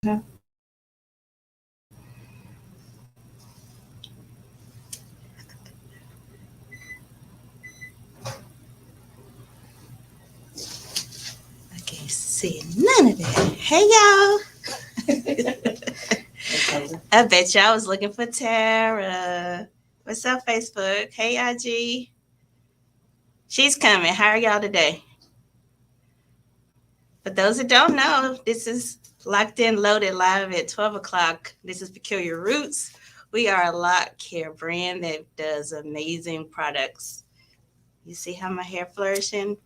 I can't see none of that. Hey, y'all. I bet y'all was looking for Tara. What's up, Facebook? Hey, IG. She's coming. How are y'all today? For those that don't know, this is Locked In, Loaded, live at 12 o'clock. This is Peculiar Roots. We are a lock care brand that does amazing products. You see how my hair flourishing?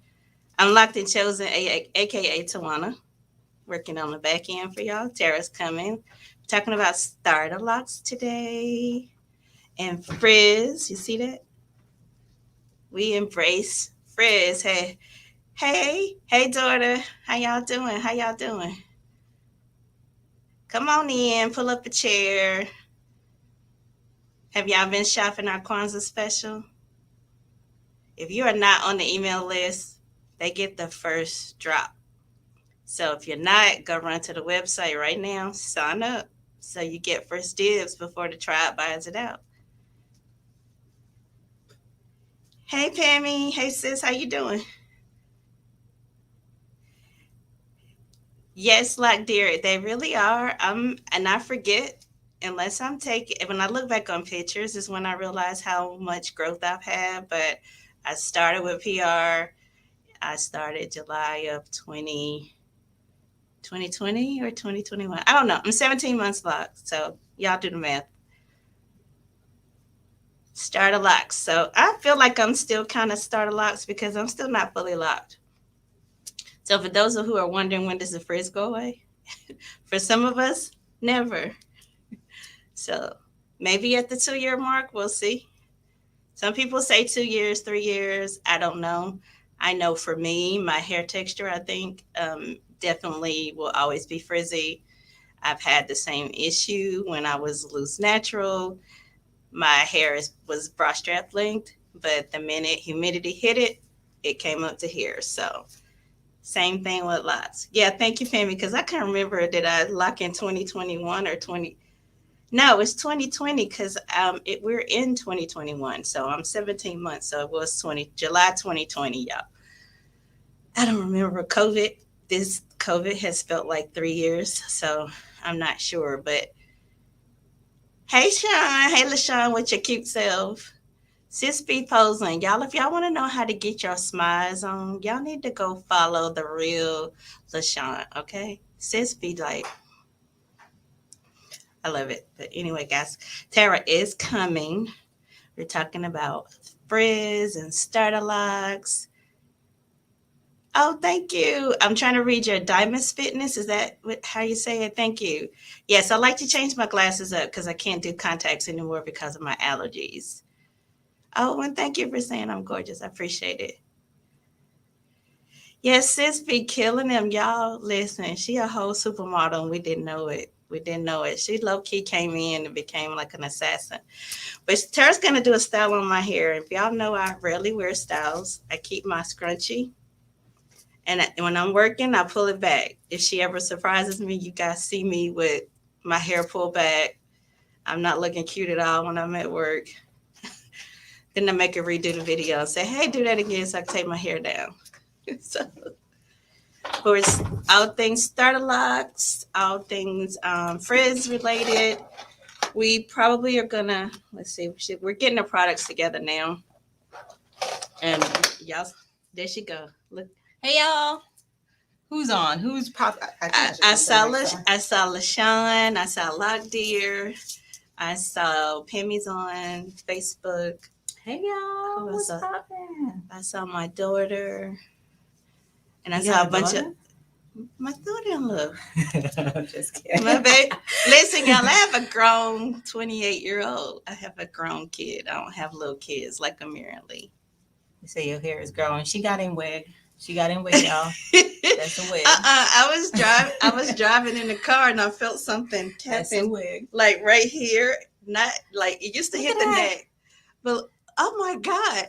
I'm Locked and Chosen, aka Tawana, working on the back end for y'all. Tara's coming. Talking about starter locks today. And Frizz, you see that? We embrace Frizz. Hey, daughter. How y'all doing? Come on in, pull up a chair. Have y'all been shopping our Kwanzaa special? If you are not on the email list, they get the first drop. So if you're not, go run to the website right now, sign up so you get first dibs before the tribe buys it out. Hey, Pammy. Hey, sis. How you doing? Yes, like dear, they really are. And I forget unless I'm taking. When I look back on pictures, is when I realize how much growth I've had. But I started with PR. I started July of 2020 or 2021. I don't know. I'm 17 months locked. So y'all do the math. Starter locks. So I feel like I'm still kind of starter locks because I'm still not fully locked. So for those who are wondering when does the frizz go away, for some of us, never. So maybe at the 2-year mark, we'll see. Some people say 2 years, 3 years. I don't know. I know for me, my hair texture, I think, definitely will always be frizzy. I've had the same issue when I was loose natural. My hair was bra strap length, but the minute humidity hit it, it came up to here. So same thing with locks. Yeah, thank you, Pammy, because I can't remember, did I lock in 2021 or 20? No, it's 2020 because we're in 2021. So I'm 17 months. So it was July 2020, y'all. I don't remember COVID. This COVID has felt like 3 years. So I'm not sure. But hey, Sean. Hey, LaShawn, with your cute self. Sis be posing. Y'all, if y'all want to know how to get your smiles on, y'all need to go follow the real LaShawn, okay? Sis be like, I love it. But anyway, guys, Tara is coming. We're talking about Frizz and starter locks. Oh, thank you. I'm trying to read your Diamonds Fitness. Is that how you say it? Thank you. Yes, I like to change my glasses up because I can't do contacts anymore because of my allergies. Oh, and thank you for saying I'm gorgeous. I appreciate it. Yes, sis be killing them, y'all. Listen, she a whole supermodel and we didn't know it. We didn't know it. She low key came in and became like an assassin. But Tara's gonna do a style on my hair. If y'all know, I rarely wear styles. I keep my scrunchie, and when I'm working, I pull it back. If she ever surprises me, you guys see me with my hair pulled back. I'm not looking cute at all when I'm at work. Then I make her redo the video and say, "Hey, do that again so I can take my hair down." So, of course, all things starter locks, all things Frizz related. We probably are gonna, let's see, we're getting the products together now. And y'all, there she go. Look. Hey y'all. Who's on? Who's pop? I saw LaShawn, I saw Lock Deer, I saw Pammy's on Facebook. Hey y'all. What's poppin'? I saw my daughter. And I saw a bunch of my daughter-in-law. I'm just kidding. My baby. Listen, y'all, I have a grown 28-year-old. I have a grown kid. I don't have little kids like Amir and Lee. You say your hair is growing. She got in wig. Y'all. That's a wig. I was driving in the car and I felt something tapping, That's a wig. like right here. Not like it used to hit the neck, but Oh my God.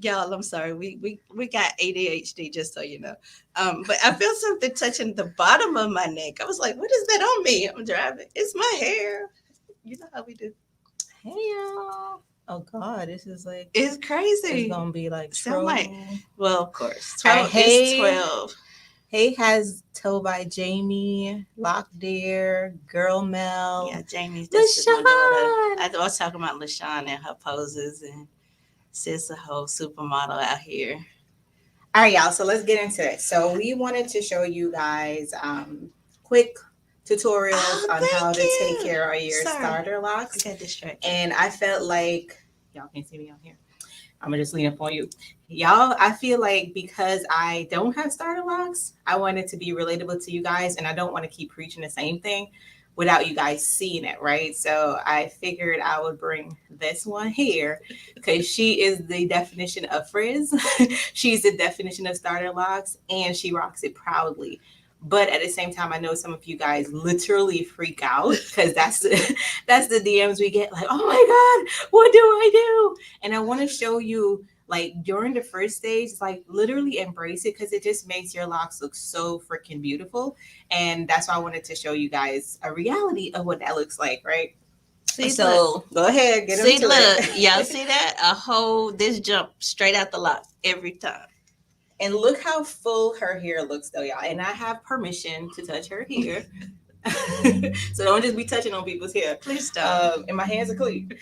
Y'all, I'm sorry. We got ADHD, just so you know. But I feel something touching the bottom of my neck. I was like, what is that on me? I'm driving. It's my hair. You know how we do. Hey y'all. Oh God, this is like It's crazy. it's gonna be like Sound troll. like, well, of course. All right, 12 is hey. 12. Hey has Toe by Jamie, Lock Deer, Girl Mel. Yeah, Jamie's that's my daughter. LaShawn. I was talking about LaShawn and her poses, and sis a whole supermodel out here. All right, y'all. So let's get into it. So we wanted to show you guys quick tutorials on how to take care of your starter locks. I got distracted. And I felt like y'all can't see me out here. I'm gonna just lean up on you. Y'all, I feel like because I don't have starter locks, I want it to be relatable to you guys, and I don't want to keep preaching the same thing without you guys seeing it, right? So I figured I would bring this one here because she is the definition of Frizz. She's the definition of starter locks, and she rocks it proudly. But at the same time, I know some of you guys literally freak out because that's the DMs we get, like, oh my God, what do I do? And I want to show you, like, during the first stage, like, literally embrace it because it just makes your locks look so freaking beautiful. And that's why I wanted to show you guys a reality of what that looks like, right? See, so go ahead, get see, into look, it. y'all see that? This jump straight out the lock every time. And look how full her hair looks, though, y'all. And I have permission to touch her hair. So don't just be touching on people's hair. Please don't. And my hands are clean.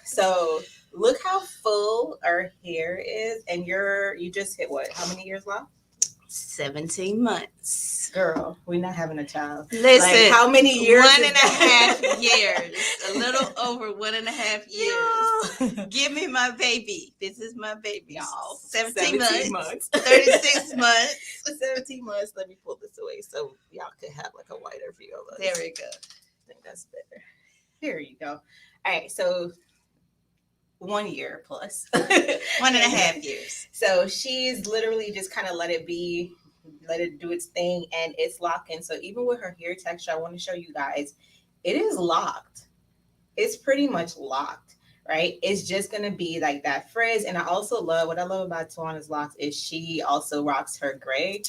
So look how full her hair is. And you just hit what? How many years long? 17 months. Girl, we're not having a child. Listen, like, how many years? 1.5 years. A little over 1.5 years. Yeah. Give me my baby. This is my baby, y'all. 17 months. 36 months. 17 months. Let me pull this away so y'all could have like a wider view of us. There we go. I think that's better. Here you go. All right, so 1 year plus 1.5 years. So she's literally just kind of let it do its thing, and it's locking. So even with her hair texture, I want to show you guys, it is locked. It's pretty much locked, right? It's just gonna be like that frizz. And I also love what I love about Tawana's locks is she also rocks her gray.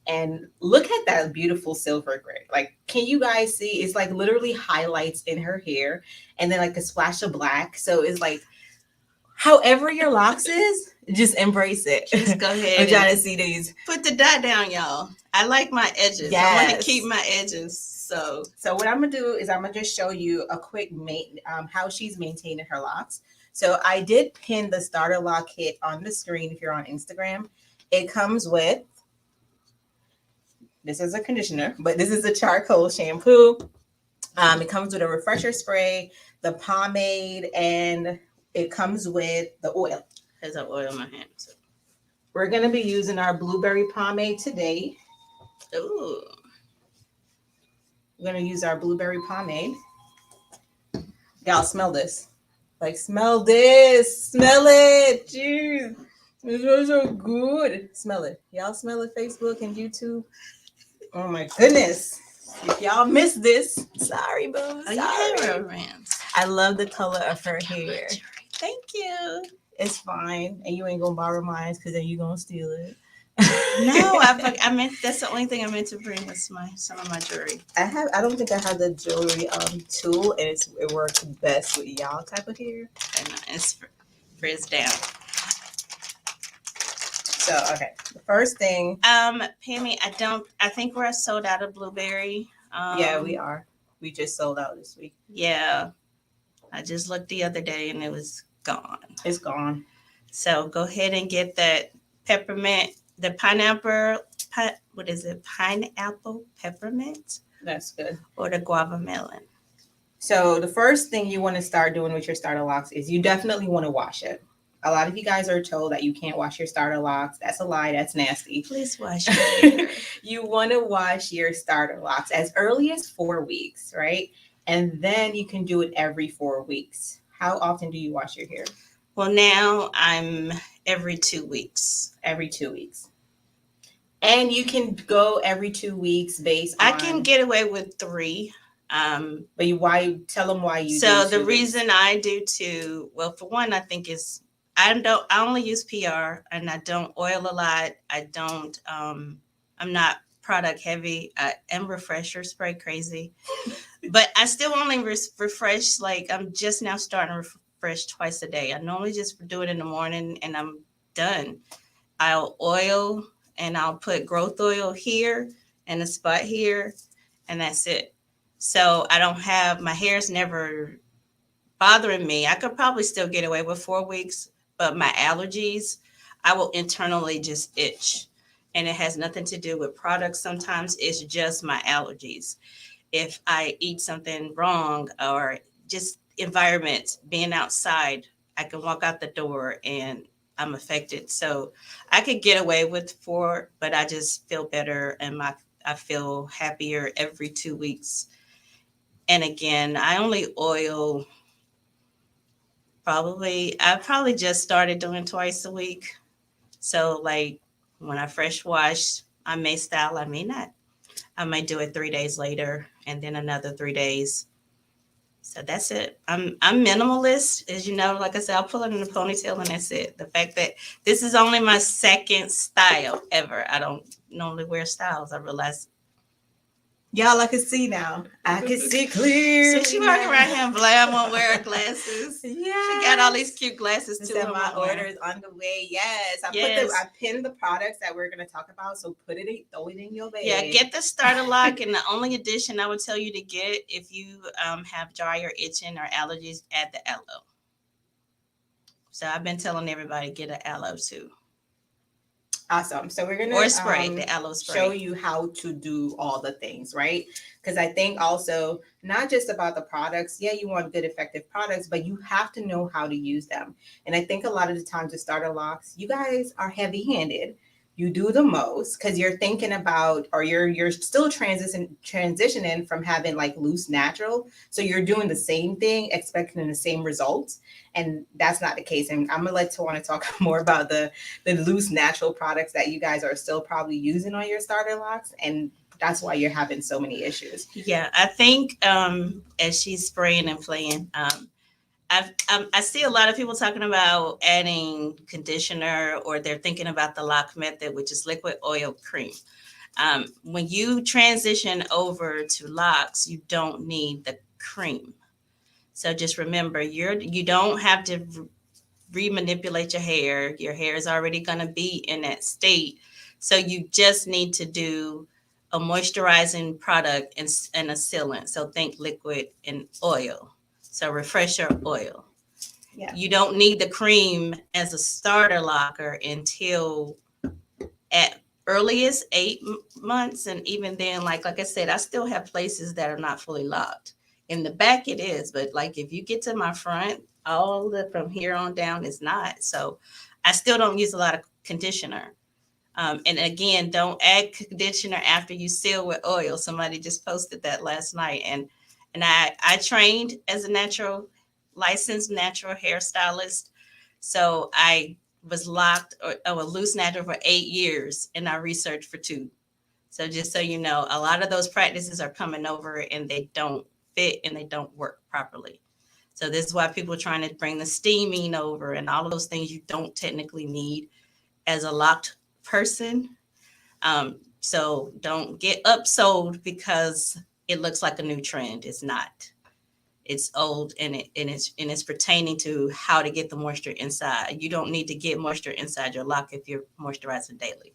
And look at that beautiful silver gray. Like, can you guys see? It's like literally highlights in her hair, and then like a splash of black. So it's like, however your locks is, just embrace it. Just go ahead. I'm trying to see these. Put the dot down, y'all. I like my edges. Yes. I want to keep my edges. So what I'm gonna do is I'm gonna just show you a quick how she's maintaining her locks. So I did pin the starter lock kit on the screen if you're on Instagram. It comes with, this is a conditioner, but this is a charcoal shampoo. It comes with a refresher spray, the pomade, and it comes with the oil. Has an oil in my hand. So. We're going to be using our blueberry pomade today. Ooh. We're going to use our blueberry pomade. Y'all smell this. Like, smell this. Smell it. Jeez. It smells so good. Smell it. Y'all smell it, Facebook and YouTube? Oh, my goodness. If y'all missed this, sorry, boo. Sorry. I love the color of her hair. Thank you. It's fine. And you ain't going to borrow mine because then you're going to steal it. No, I meant that's the only thing I meant to bring was some of my jewelry. I don't think I have the jewelry tool, and it works best with y'all type of hair. And it's frizz down. So okay, the first thing. Pammy, I think we're sold out of blueberry. Yeah, we are. We just sold out this week. Yeah, I just looked the other day and it was gone. It's gone. So go ahead and get that peppermint. The pineapple, what is it? Pineapple peppermint? That's good. Or the guava melon. So the first thing you want to start doing with your starter locks is you definitely want to wash it. A lot of you guys are told that you can't wash your starter locks. That's a lie. That's nasty. Please wash it. You want to wash your starter locks as early as 4 weeks, right? And then you can do it every 4 weeks. How often do you wash your hair? Well, now I'm every 2 weeks. Every 2 weeks. And you can go every 2 weeks based on... I can get away with 3. But why? Tell them why you do. So the reason I do too, well, for one, I think is I only use PR and I don't oil a lot. I don't I'm not product heavy. I am refresher spray crazy, but I still only refresh, like I'm just now starting to refresh twice a day. I normally just do it in the morning and I'm done. I'll oil and I'll put growth oil here and a spot here, and that's it. So I don't have my hair's never bothering me. I could probably still get away with 4 weeks, but my allergies, I will internally just itch. And it has nothing to do with products. Sometimes it's just my allergies. If I eat something wrong or just environment, being outside, I can walk out the door and I'm affected. So I could get away with 4, but I just feel better and I feel happier every 2 weeks. And again, I only oil I probably just started doing twice a week. So like when I fresh wash, I may style, I may not. I might do it 3 days later and then another 3 days. So that's it. I'm minimalist, as you know. Like I said, I'll pull it in a ponytail and that's it. The fact that this is only my second style ever. I don't normally wear styles. I realize. Y'all, I can see now. I can see clearly. So she walking around here and Blam won't wear her glasses. Yeah, she got all these cute glasses too. My order is on the way. Yes, I pinned the products that we're gonna talk about. So throw it in your bag. Yeah, get the starter lock, and the only addition I would tell you to get if you have dry or itching or allergies, add the aloe. So I've been telling everybody get an aloe too. Awesome. So we're gonna the aloe spray. Show you how to do all the things, right? Because I think also not just about the products. Yeah, you want good, effective products, but you have to know how to use them. And I think a lot of the times with starter locks, you guys are heavy-handed. You do the most because you're thinking about, or you're still transitioning from having like loose natural. So you're doing the same thing, expecting the same results. And that's not the case. And I'm gonna let Tawana talk more about the loose natural products that you guys are still probably using on your starter locks. And that's why you're having so many issues. Yeah, I think as she's spraying and playing, I see a lot of people talking about adding conditioner, or they're thinking about the lock method, which is liquid oil cream. When you transition over to locks, you don't need the cream. So just remember, you don't have to remanipulate your hair. Your hair is already going to be in that state. So you just need to do a moisturizing product and a sealant. So think liquid and oil. So refresher oil. Yeah. You don't need the cream as a starter locker until at earliest 8 months. And even then, like I said, I still have places that are not fully locked. In the back it is, but like if you get to my front, all the from here on down is not. So I still don't use a lot of conditioner. And again, don't add conditioner after you seal with oil. Somebody just posted that last night. And I trained as a licensed natural hairstylist. So I was locked or a loose natural for 8 years, and I researched for 2. So just so you know, a lot of those practices are coming over and they don't fit and they don't work properly. So this is why people are trying to bring the steaming over and all of those things you don't technically need as a locked person. So don't get upsold because it looks like a new trend. It's not. It's old, and it's pertaining to how to get the moisture inside. You don't need to get moisture inside your lock if you're moisturizing daily.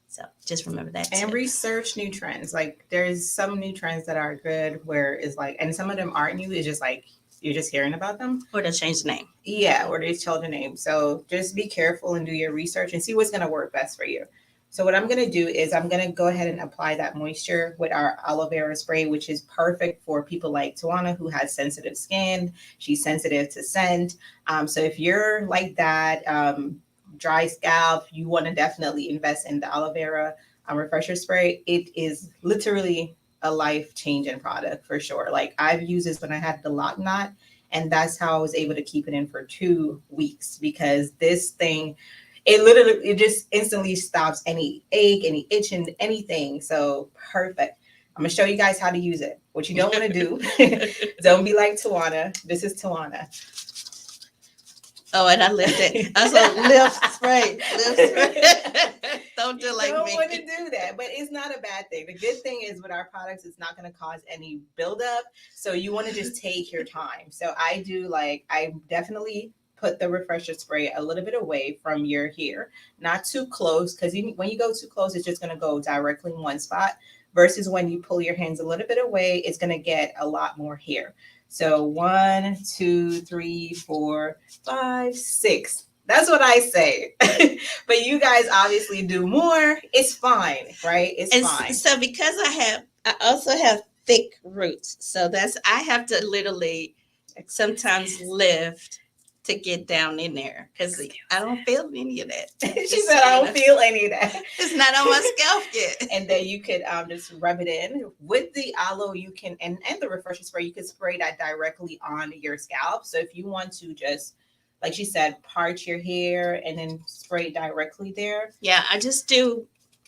So just remember that. And research new trends. Like there's some new trends that are good where it's like, and some of them aren't new. It's just like you're just hearing about them. Or they'll change the name. Yeah, or they change the name. So just be careful and do your research and see what's going to work best for you. So what I'm going to do is I'm going to go ahead and apply that moisture with our aloe vera spray, which is perfect for people like Tawana who has sensitive skin. She's sensitive to scent. So if you're like that, dry scalp, you want to definitely invest in the aloe vera refresher spray. It is literally a life-changing product for sure. Like I've used this when I had the lock knot, and that's how I was able to keep it in for 2 weeks, because this thing, it just instantly stops any ache, any itching, anything. So perfect. I'm gonna show you guys how to use it. What you don't want to do, don't be like Tawana. This is Tawana. Oh, and I lifted. I said lift spray, lift spray. Don't do like don't me. Don't want to do that, but it's not a bad thing. The good thing is with our products, it's not going to cause any buildup. So you want to just take your time. So I definitely put the refresher spray a little bit away from your hair, not too close, because when you go too close, it's just going to go directly in one spot. Versus when you pull your hands a little bit away, it's going to get a lot more hair. So 1, 2, 3, 4, 5, 6. That's what I say. But you guys obviously do more. It's fine, right? It's fine. So because I also have thick roots. So I have to literally sometimes lift to get down in there because I don't feel any of that. She said, I don't feel any of that. It's not on my scalp yet. And then you could just rub it in with the aloe. You can, and the refresher spray, you could spray that directly on your scalp. So if you want to just, like she said, part your hair and then spray directly there. Yeah, I just do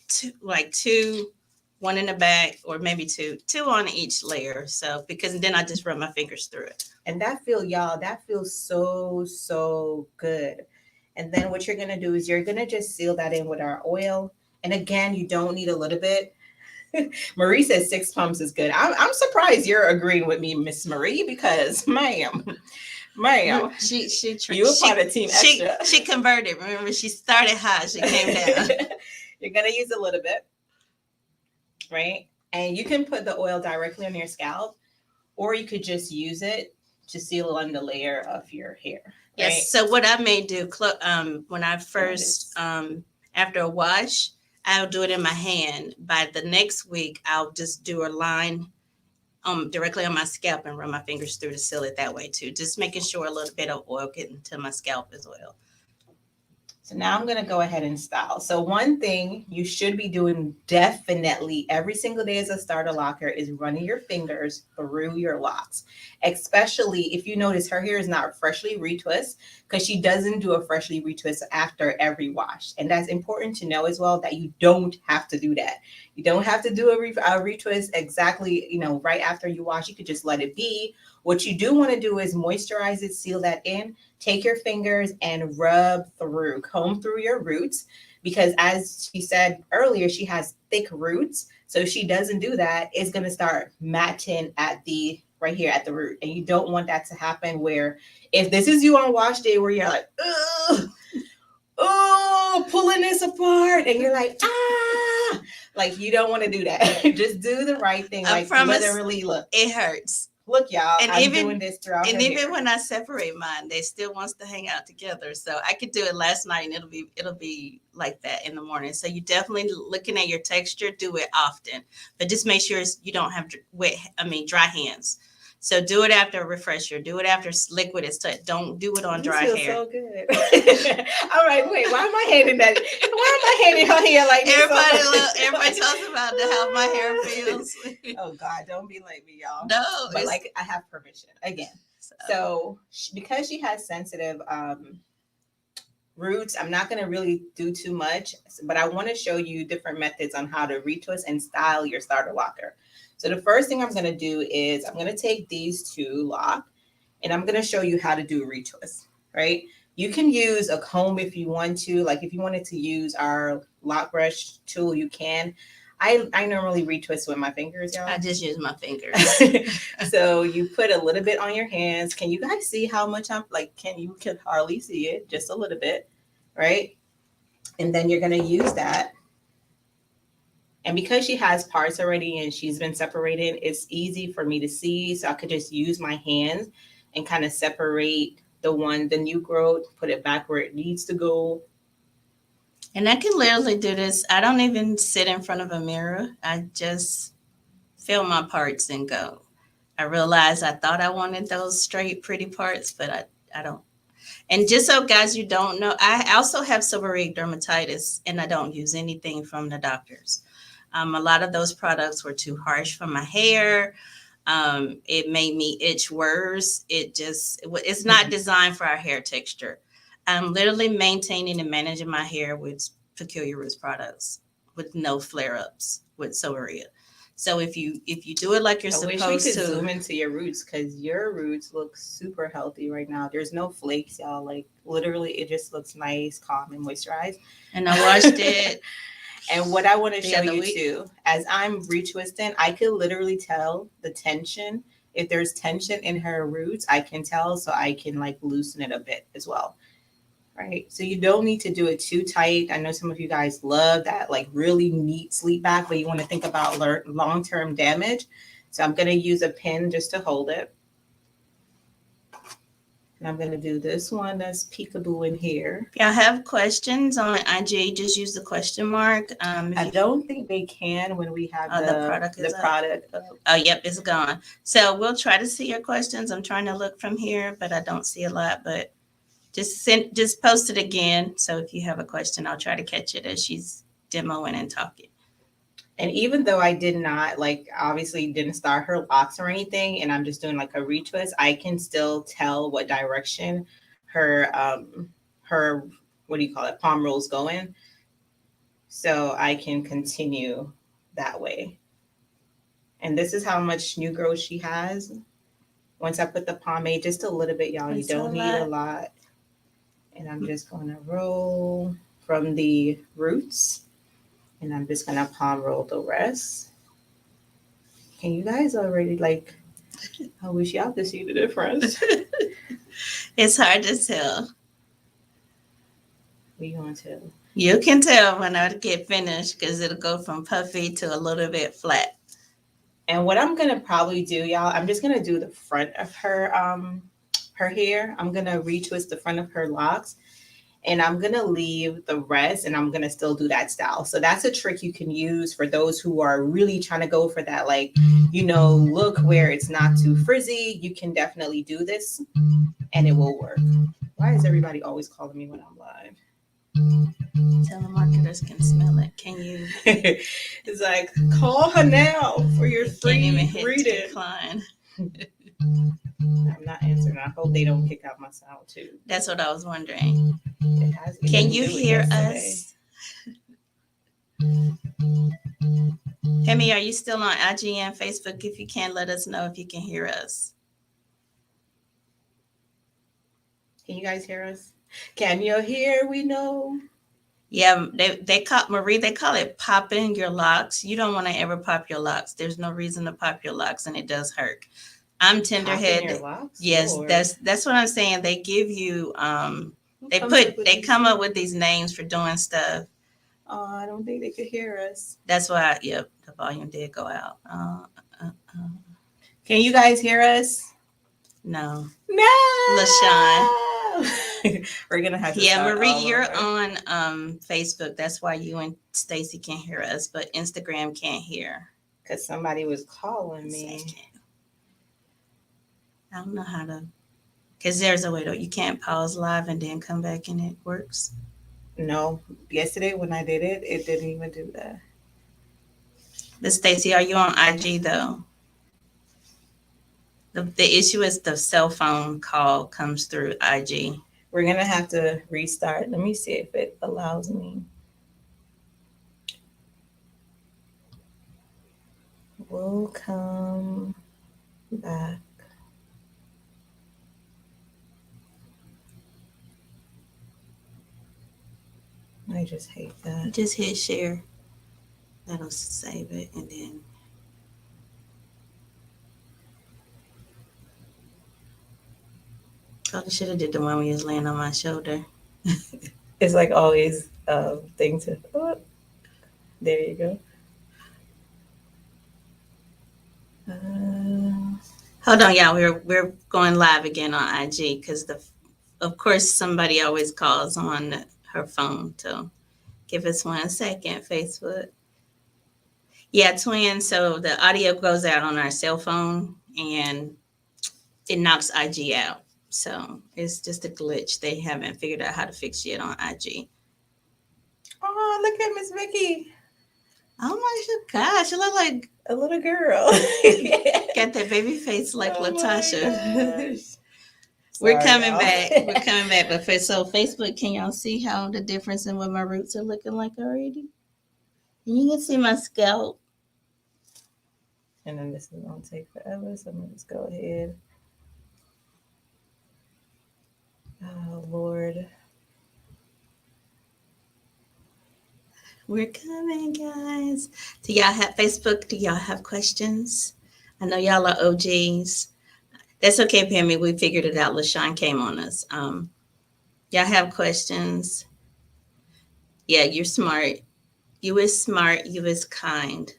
two, one in the back, or maybe two on each layer. So because then I just run my fingers through it. And that feels so good. And then what you're gonna do is you're gonna just seal that in with our oil. And again, you don't need a little bit. Marie says 6 pumps is good. I'm surprised you're agreeing with me, Miss Marie, because ma'am, she you were part of Team Extra. She converted. Remember, she started high, she came down. You're gonna use a little bit, right? And you can put the oil directly on your scalp, or you could just use it to seal on the layer of your hair. Right? Yes. So what I may do, when I first after a wash, I'll do it in my hand. By the next week, I'll just do a line directly on my scalp and run my fingers through to seal it that way too. Just making sure a little bit of oil getting to my scalp as well. So now I'm going to go ahead and style. So one thing you should be doing definitely every single day as a starter locker is running your fingers through your locks, especially if you notice her hair is not freshly retwist, because she doesn't do a freshly retwist after every wash. And that's important to know as well, that you don't have to do that. You don't have to do a retwist exactly, right after you wash. You could just let it be. What you do want to do is moisturize it, seal that in, take your fingers and rub through, comb through your roots, because as she said earlier, she has thick roots. So if she doesn't do that, it's going to start matting right here at the root. And you don't want that to happen, where if this is you on wash day where you're like, pulling this apart, and you're like, like you don't want to do that. Just do the right thing. I promise, literally, look, it hurts. Look, y'all, and I'm doing this throughout. And even when I separate mine, they still wants to hang out together. So I could do it last night, and it'll be like that in the morning. So you definitely, looking at your texture, do it often, but just make sure you don't have dry hands. So do it after a refresher. Do it after liquid is touched. Don't do it on dry hair. So good. All right, wait. Why am I handing that? Why am I handing her hair like this? Everybody talks about how my hair feels. Oh God, don't be like me, y'all. No, but like I have permission again. So because she has sensitive roots, I'm not going to really do too much, but I want to show you different methods on how to retwist and style your starter locker. So the first thing I'm going to do is I'm going to take these two locks and I'm going to show you how to do a retwist, right? You can use a comb if you want to. Like if you wanted to use our lock brush tool, you can. I normally retwist with my fingers, y'all. I just use my fingers. So you put a little bit on your hands. Can you guys see how much you can hardly see it, just a little bit, right? And then you're going to use that. And because she has parts already and she's been separated, it's easy for me to see. So I could just use my hands and kind of separate the new growth, put it back where it needs to go. And I can literally do this. I don't even sit in front of a mirror. I just feel my parts and go. I realized I thought I wanted those straight, pretty parts, but I don't. And just so guys, you don't know, I also have seborrheic dermatitis, and I don't use anything from the doctors. A lot of those products were too harsh for my hair. It made me itch worse. It's not designed for our hair texture. I'm literally maintaining and managing my hair with Peculiar Roots products with no flare-ups with seborrhea. So if you do it like you're I wish we supposed could to, zoom into your roots because your roots look super healthy right now. There's no flakes, y'all. Like literally, it just looks nice, calm, and moisturized. and I washed it. And what I want to The show other you week. too, as I'm retwisting, I could literally tell the tension. If there's tension in her roots, I can tell, so I can like loosen it a bit as well. Right. So you don't need to do it too tight. I know some of you guys love that like really neat sleep back, but you want to think about long-term damage. So I'm going to use a pin just to hold it. And I'm going to do this one that's peekaboo in here. If y'all have questions on IG, just use the question mark. I don't think they can when we have the product is product. Oh, yep, it's gone. So we'll try to see your questions. I'm trying to look from here, but I don't see a lot. But just post it again. So if you have a question, I'll try to catch it as she's demoing and talking. And even though I did not like obviously didn't start her locks or anything, and I'm just doing like a retwist, I can still tell what direction her what do you call it, palm roll's going. So I can continue that way. And this is how much new growth she has. Once I put the pomade just a little bit, y'all, you don't need a lot. And I'm just going to roll from the roots. And I'm just going to palm roll the rest. Can you guys already like, I wish y'all could see the difference. It's hard to tell. We going to. You can tell when I get finished because it'll go from puffy to a little bit flat. And what I'm going to probably do, y'all, I'm just going to do the front of her hair. I'm going to retwist the front of her locks. And I'm going to leave the rest and I'm going to still do that style. So that's a trick you can use for those who are really trying to go for that, like, you know, look where it's not too frizzy. You can definitely do this and it will work. Why is everybody always calling me when I'm live? Telemarketers can smell it. Can you? It's like, call her now for your free reading. Decline. I'm not answering. I hope they don't kick out my sound too. That's what I was wondering. Can you hear us? Hemi, are you still on IG and Facebook? If you can, let us know if you can hear us. Can you guys hear us? Can you hear? We know. Yeah, they call Marie. They call it popping your locks. You don't want to ever pop your locks. There's no reason to pop your locks, and it does hurt. I'm tenderhead. Yes, Lord. That's what I'm saying. They give you they come up with these names for doing stuff. Oh, I don't think they could hear us. That's why the volume did go out. Can you guys hear us? No. LaShawn. We're gonna have to Marie, you're on Facebook. That's why you and Stacy can hear us, but Instagram can't hear. Because somebody was calling me. I don't know how to, because there's a way though. You can't pause live and then come back and it works. No. Yesterday when I did it, it didn't even do that. But Stacy, are you on IG though? The issue is the cell phone call comes through IG. We're going to have to restart. Let me see if it allows me. We'll come back. I just hate that. Just hit share. That'll save it and then. Probably should have did the one where you was laying on my shoulder. It's like always a thing to. Oh, there you go. Hold on, y'all. We're going live again on IG because of course somebody always calls on her phone. So give us 1 second, Facebook. Yeah, twin. So the audio goes out on our cell phone and it knocks IG out. So it's just a glitch. They haven't figured out how to fix yet on IG. Oh, look at Miss Vicky. Oh my gosh, you look like a little girl. Got that baby face like Latasha. We're coming back. We're coming back. But so Facebook, can y'all see how the difference in what my roots are looking like already? And you can see my scalp. And then this is going to take forever, so I'm going to just go ahead. Oh, Lord. We're coming, guys. Do y'all have Facebook? Do y'all have questions? I know y'all are OGs. That's okay, Pammy. We figured it out. LaShawn came on us. Y'all have questions? Yeah, you're smart. You is smart. You is kind.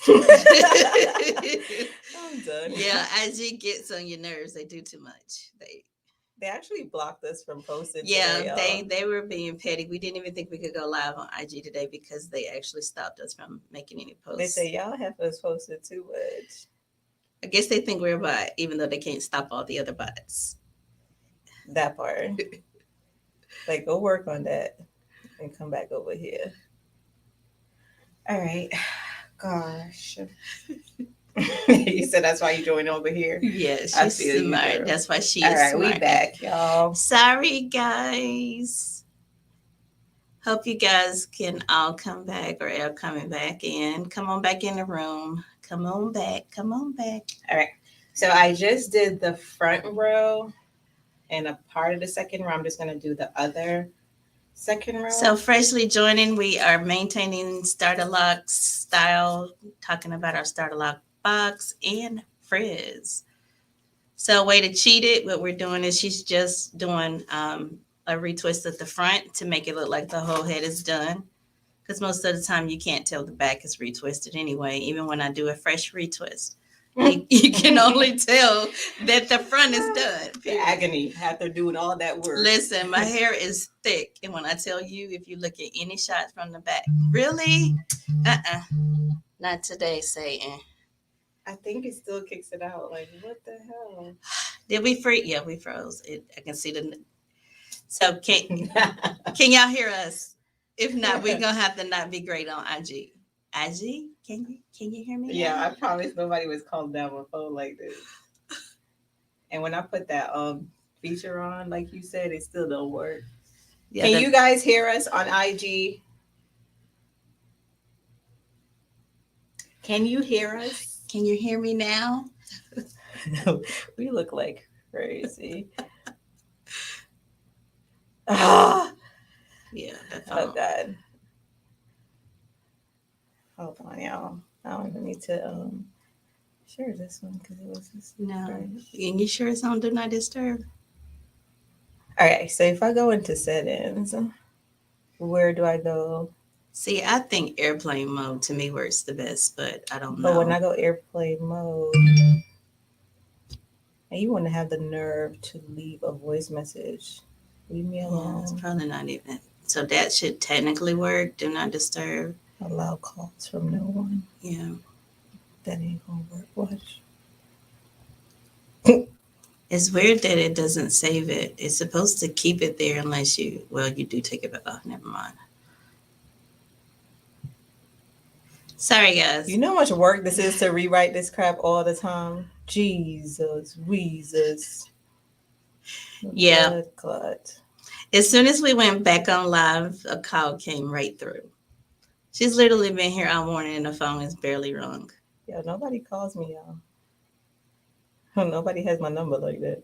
I'm done. Yeah, IG gets on your nerves. They do too much. They actually blocked us from posting Yeah, today, they were being petty. We didn't even think we could go live on IG today because they actually stopped us from making any posts. They say y'all have us posted too much. I guess they think we're a bot, even though they can't stop all the other bots. That part. Like, go work on that and come back over here. All right. Gosh. You said that's why you joined over here. Yeah, she's smart. That's why she is smart. All right, we back, y'all. Sorry, guys. Hope you guys can all come back or are coming back in. Come on back in the room. Come on back. Come on back. All right. So I just did the front row and a part of the second row. I'm just going to do the other second row. So freshly joining, we are maintaining Starter Locs style, talking about our Starter Loc box and Frizz. So way to cheat it, what we're doing is she's just doing a retwist at the front to make it look like the whole head is done. Because most of the time you can't tell the back is retwisted anyway, even when I do a fresh retwist. You can only tell that the front is done. The agony after doing all that work. Listen, my hair is thick. And when I tell you, if you look at any shots from the back, really? Not today, Satan. I think it still kicks it out. Like, what the hell? Did we freeze? Yeah, we froze. I can see the... So can y'all hear us? If not, we're going to have to not be great on IG. IG? Can you hear me? Yeah, I promise nobody was calling down my phone like this. And when I put that feature on, like you said, it still don't work. Yeah, can you guys hear us on IG? Can you hear us? Can you hear me now? No, we look like crazy. Ah, yeah. Oh God. Hold on, y'all. I don't even need to share this one because it was just no. And you sure it's on Do Not Disturb? Okay, so if I go into settings, where do I go? See, I think airplane mode to me works the best, but I don't know. But when I go airplane mode, and you want to have the nerve to leave a voice message, leave me alone. Yeah, it's probably not even. So that should technically work. Do not disturb. Allow calls from no one. Yeah. That ain't gonna work. Watch. It's weird that it doesn't save it. It's supposed to keep it there unless you do take it back off. Never mind. Sorry, guys. You know how much work this is to rewrite this crap all the time? Jesus, Weezus. Yeah. Blood. As soon as we went back on live, a call came right through. She's literally been here all morning and the phone is barely rung. Yeah, nobody calls me, y'all. Nobody has my number like that.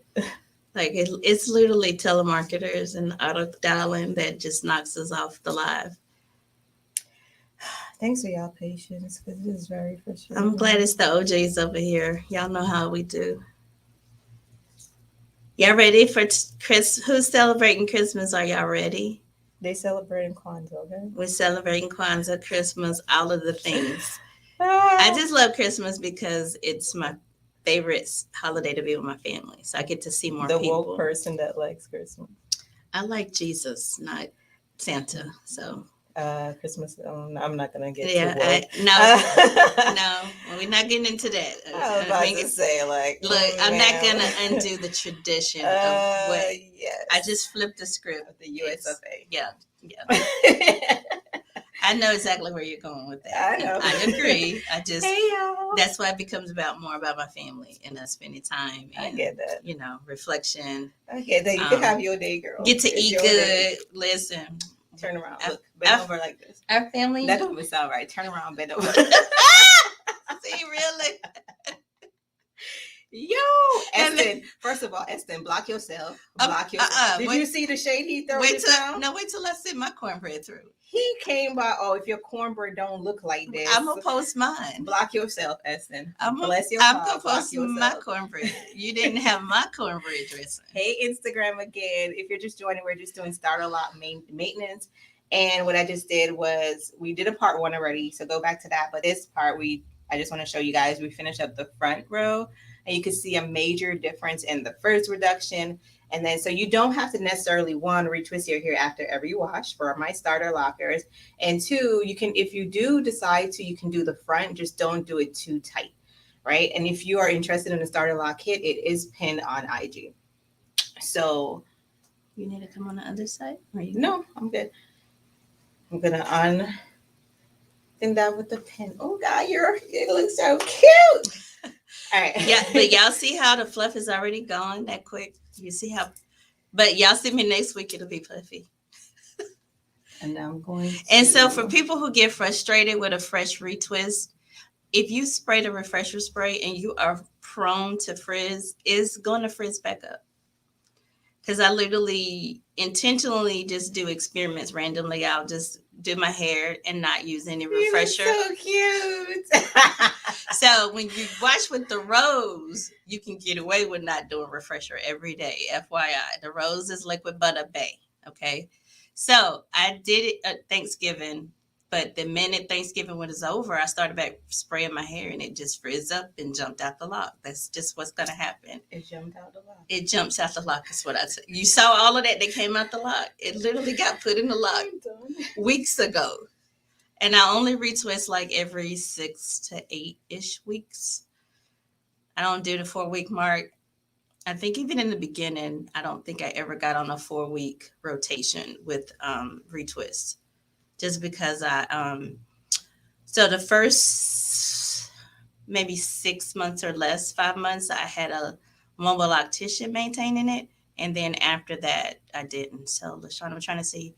Like it's literally telemarketers and auto dialing that just knocks us off the live. Thanks for y'all patience because this is very frustrating. I'm glad it's the OJs over here. Y'all know how we do. Y'all ready for Chris? Who's celebrating Christmas? Are y'all ready? They celebrating Kwanzaa, okay? We're celebrating Kwanzaa, Christmas, all of the things. I just love Christmas because it's my favorite holiday to be with my family. So I get to see more people. The woke person that likes Christmas. I like Jesus, not Santa. So Christmas, I'm not going to get too woke. No, we're not getting into that. I was about to say, like, look, I'm not going to undo the tradition of what. Yes. I just flipped the script. The USFA. Yeah. I know exactly where you're going with that. I know. I agree. Hey, y'all. That's why it becomes more about my family and us spending time. And, I get that. Reflection. I get that. You can have your day, girl. Get to eat good. Day. Listen. Turn around. Look, bend over like this. Our family. That don't even sound right. Turn around, bend over. See, really? Look. Yo, And Eston. First of all, Eston, block yourself. Block yourself. Did you see the shade he threw just now? No, wait till I send my cornbread through. He came by. Oh, if your cornbread don't look like this, I'm gonna post mine. Block yourself, Eston. Bless your heart. I'm gonna post my cornbread. You didn't have my cornbread dressing. Hey, Instagram again. If you're just joining, we're just doing starter lot maintenance. And what I just did was we did a part 1 already, so go back to that. But this part, I just want to show you guys. We finished up the front row, and you can see a major difference in the frizz reduction. And then, so you don't have to necessarily, 1, retwist your hair after every wash for my starter lockers. And 2, you can, if you do decide to, you can do the front, just don't do it too tight, right? And if you are interested in a starter lock kit, it is pinned on IG. So you need to come on the other side? No, I'm good. I'm gonna thing that with the pin. Oh God, it looks so cute. All right. Yeah, but y'all see how the fluff is already gone that quick? You see how, but y'all see me next week, it'll be fluffy. And I'm going to... And so for people who get frustrated with a fresh retwist, if you spray the refresher spray and you are prone to frizz, it's going to frizz back up. Because I literally intentionally just do experiments randomly. I'll just do my hair and not use any refresher. So cute. So when you wash with the rose, you can get away with not doing refresher every day. FYI, the rose is liquid butter bay. Okay. So I did it at Thanksgiving, but the minute Thanksgiving was over, I started back spraying my hair and it just frizzed up and jumped out the lock. That's just what's going to happen. It jumped out the lock. It jumps out the lock is what I said. You saw all of that came out the lock. It literally got put in the lock weeks ago. And I only retwist like every 6 to 8-ish weeks. I don't do the 4-week mark. I think even in the beginning, I don't think I ever got on a 4-week rotation with retwist. Just because so the first maybe 6 months or less, 5 months, I had a mobile optician maintaining it. And then after that, I didn't. So LaShawn, I'm trying to see.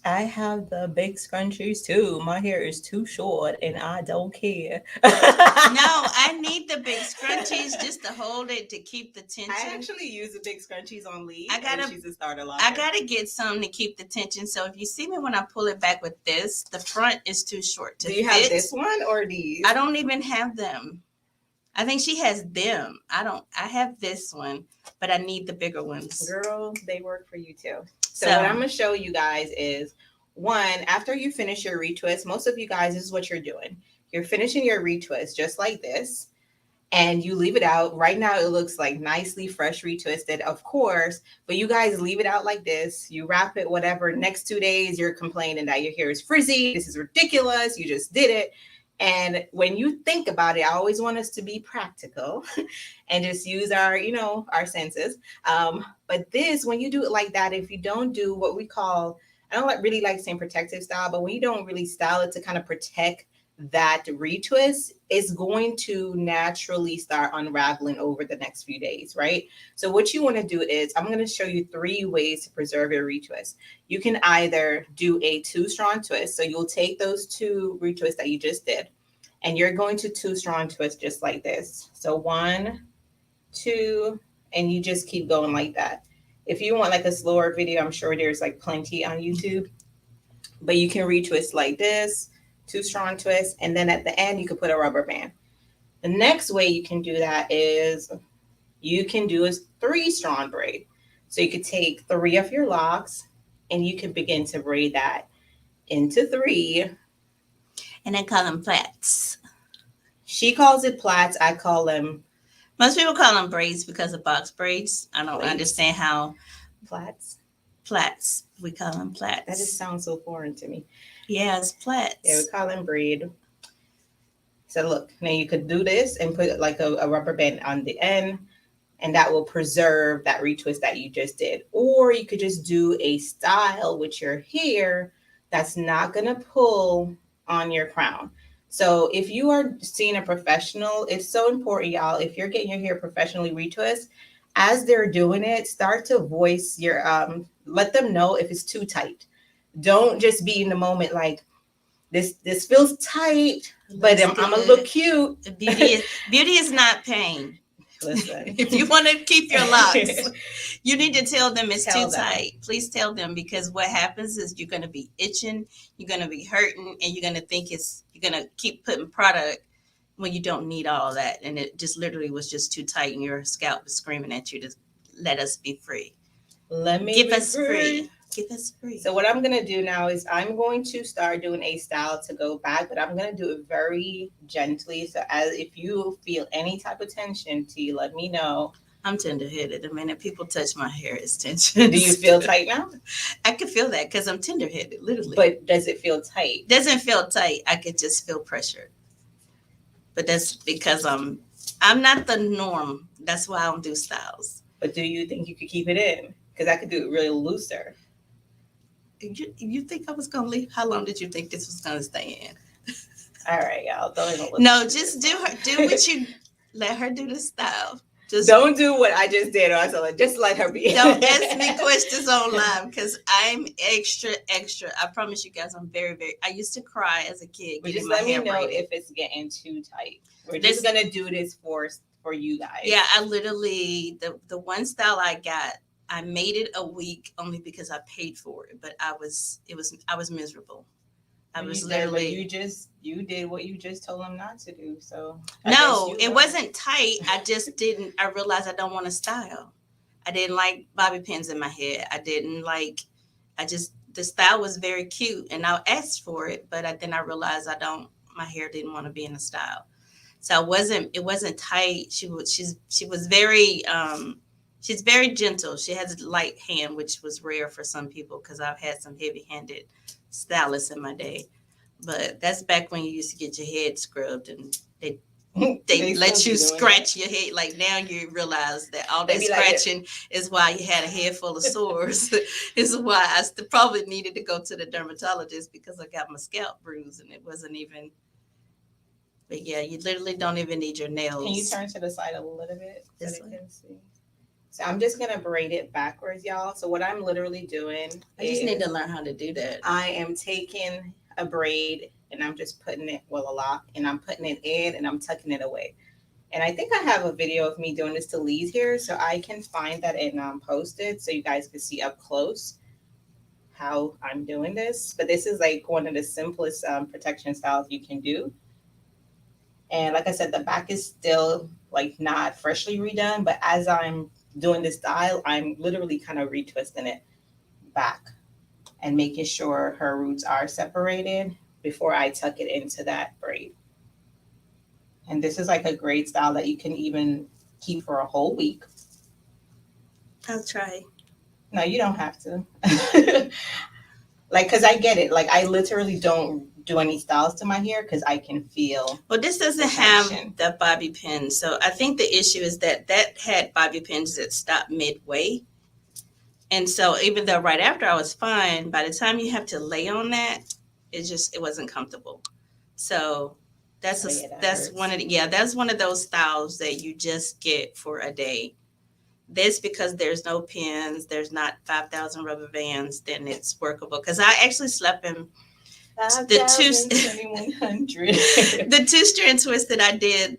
I have the big scrunchies too. My hair is too short and I don't care. No, I need the big scrunchies just to hold it, to keep the tension. I actually use the big scrunchies on Lee. She's a starter locker. I gotta get some to keep the tension. So if you see me when I pull it back with this, the front is too short to fit. Do you have this one or these? I don't even have them. I think she has them. I have this one, but I need the bigger ones. Girl, they work for you too. So what I'm going to show you guys is, 1, after you finish your retwist, most of you guys, this is what you're doing. You're finishing your retwist just like this, and you leave it out. Right now, it looks like nicely fresh retwisted, of course, but you guys leave it out like this. You wrap it, whatever. Next 2 days, you're complaining that your hair is frizzy. This is ridiculous. You just did it. And when you think about it, I always want us to be practical and just use our senses. But this, when you do it like that, if you don't do what we call, I don't really like saying protective style, but when you don't really style it to kind of protect that retwist, it's going to naturally start unraveling over the next few days, right? So what you want to do is, I'm going to show you 3 ways to preserve your retwist. You can either do a 2-strand twist. So you'll take those 2 retwists that you just did, and you're going to 2-strand twist just like this. So 1, 2, and you just keep going like that. If you want like a slower video, I'm sure there's like plenty on YouTube, but you can retwist like this, 2-strand twist, and then at the end you can put a rubber band. The next way you can do that is you can do a 3-strand braid. So you could take 3 of your locks and you can begin to braid that into 3. And I call them plaits. She calls it plaits. I call them... Most people call them braids because of box braids. I don't understand how... Plaits? Plaits. We call them plaits. That just sounds so foreign to me. Yeah, it's plaits. Yeah, we call them braid. So look, now you could do this and put like a rubber band on the end, and that will preserve that retwist that you just did. Or you could just do a style with your hair that's not going to pull on your crown. So if you are seeing a professional, it's so important, y'all. If you're getting your hair professionally retwist, as they're doing it, start to voice your, let them know if it's too tight. Don't just be in the moment like, this feels tight, but I'm gonna look cute. Beauty is not pain. Listen, If you want to keep your locks, you need to tell them it's Tell too them. tight. Please tell them, because what happens is you're going to be itching, you're going to be hurting, and you're going to think you're going to keep putting product when you don't need all that. And it just literally was just too tight, and your scalp was screaming at you to let us be free. Let me Give be us free. free. Give us free. So what I'm gonna do now is I'm going to start doing a style to go back, but I'm gonna do it very gently. So as if you feel any type of tension, T, let me know. I'm tender headed. The minute people touch my hair, it's tension. Do you feel tight now? I can feel that because I'm tender headed, literally. But does it feel tight? Doesn't feel tight. I could just feel pressure. But that's because I'm not the norm. That's why I don't do styles. But do you think you could keep it in? Because I could do it really looser. You think I was gonna leave? How long did you think this was gonna stay in? All right, y'all. Don't even listen. No, just do what you let her do the style. Just don't do what I just did. Just let her be. Don't ask me questions on live because I'm extra. I promise you guys, I'm very, very. I used to cry as a kid. But just let me know if it's getting too tight. We're just gonna do this for you guys. Yeah, I literally the one style I got, I made it a week only because I paid for it, but I was miserable. I was literally you did what you just told them not to do. So no, it wasn't tight. I realized I don't want to style. I didn't like bobby pins in my head. The style was very cute and I asked for it, but then I realized my hair didn't want to be in the style. So it wasn't tight. She was very, she's very gentle. She has a light hand, which was rare for some people because I've had some heavy handed stylists in my day. But that's back when you used to get your head scrubbed and they let you scratch your head. Like now you realize that all that scratching is why you had a head full of sores. Is why I probably needed to go to the dermatologist because I got my scalp bruised and it wasn't even. But yeah, you literally don't even need your nails. Can you turn to the side a little bit so they can see? So I'm just gonna braid it backwards, y'all. So what I'm literally doing, I just need to learn how to do that. I am taking a braid and I'm just putting it, a lock, and I'm putting it in and I'm tucking it away. And I think I have a video of me doing this to Lee's here, so I can find that and post it so you guys can see up close how I'm doing this. But this is like one of the simplest protection styles you can do. And like I said, the back is still like not freshly redone, but as I'm doing this style, I'm literally kind of retwisting it back and making sure her roots are separated before I tuck it into that braid. And this is like a great style that you can even keep for a whole week. I'll try. No, you don't have to. Like, because I get it. Like, I literally don't do any styles to my hair because I can feel. Well, this doesn't have the bobby pin. So I think the issue is that had bobby pins that stopped midway. And so even though right after I was fine, by the time you have to lay on that, it wasn't comfortable. So that's one of those styles that you just get for a day. This, because there's no pins, there's not 5,000 rubber bands, then it's workable. Because I actually slept in the 2-strand twist that I did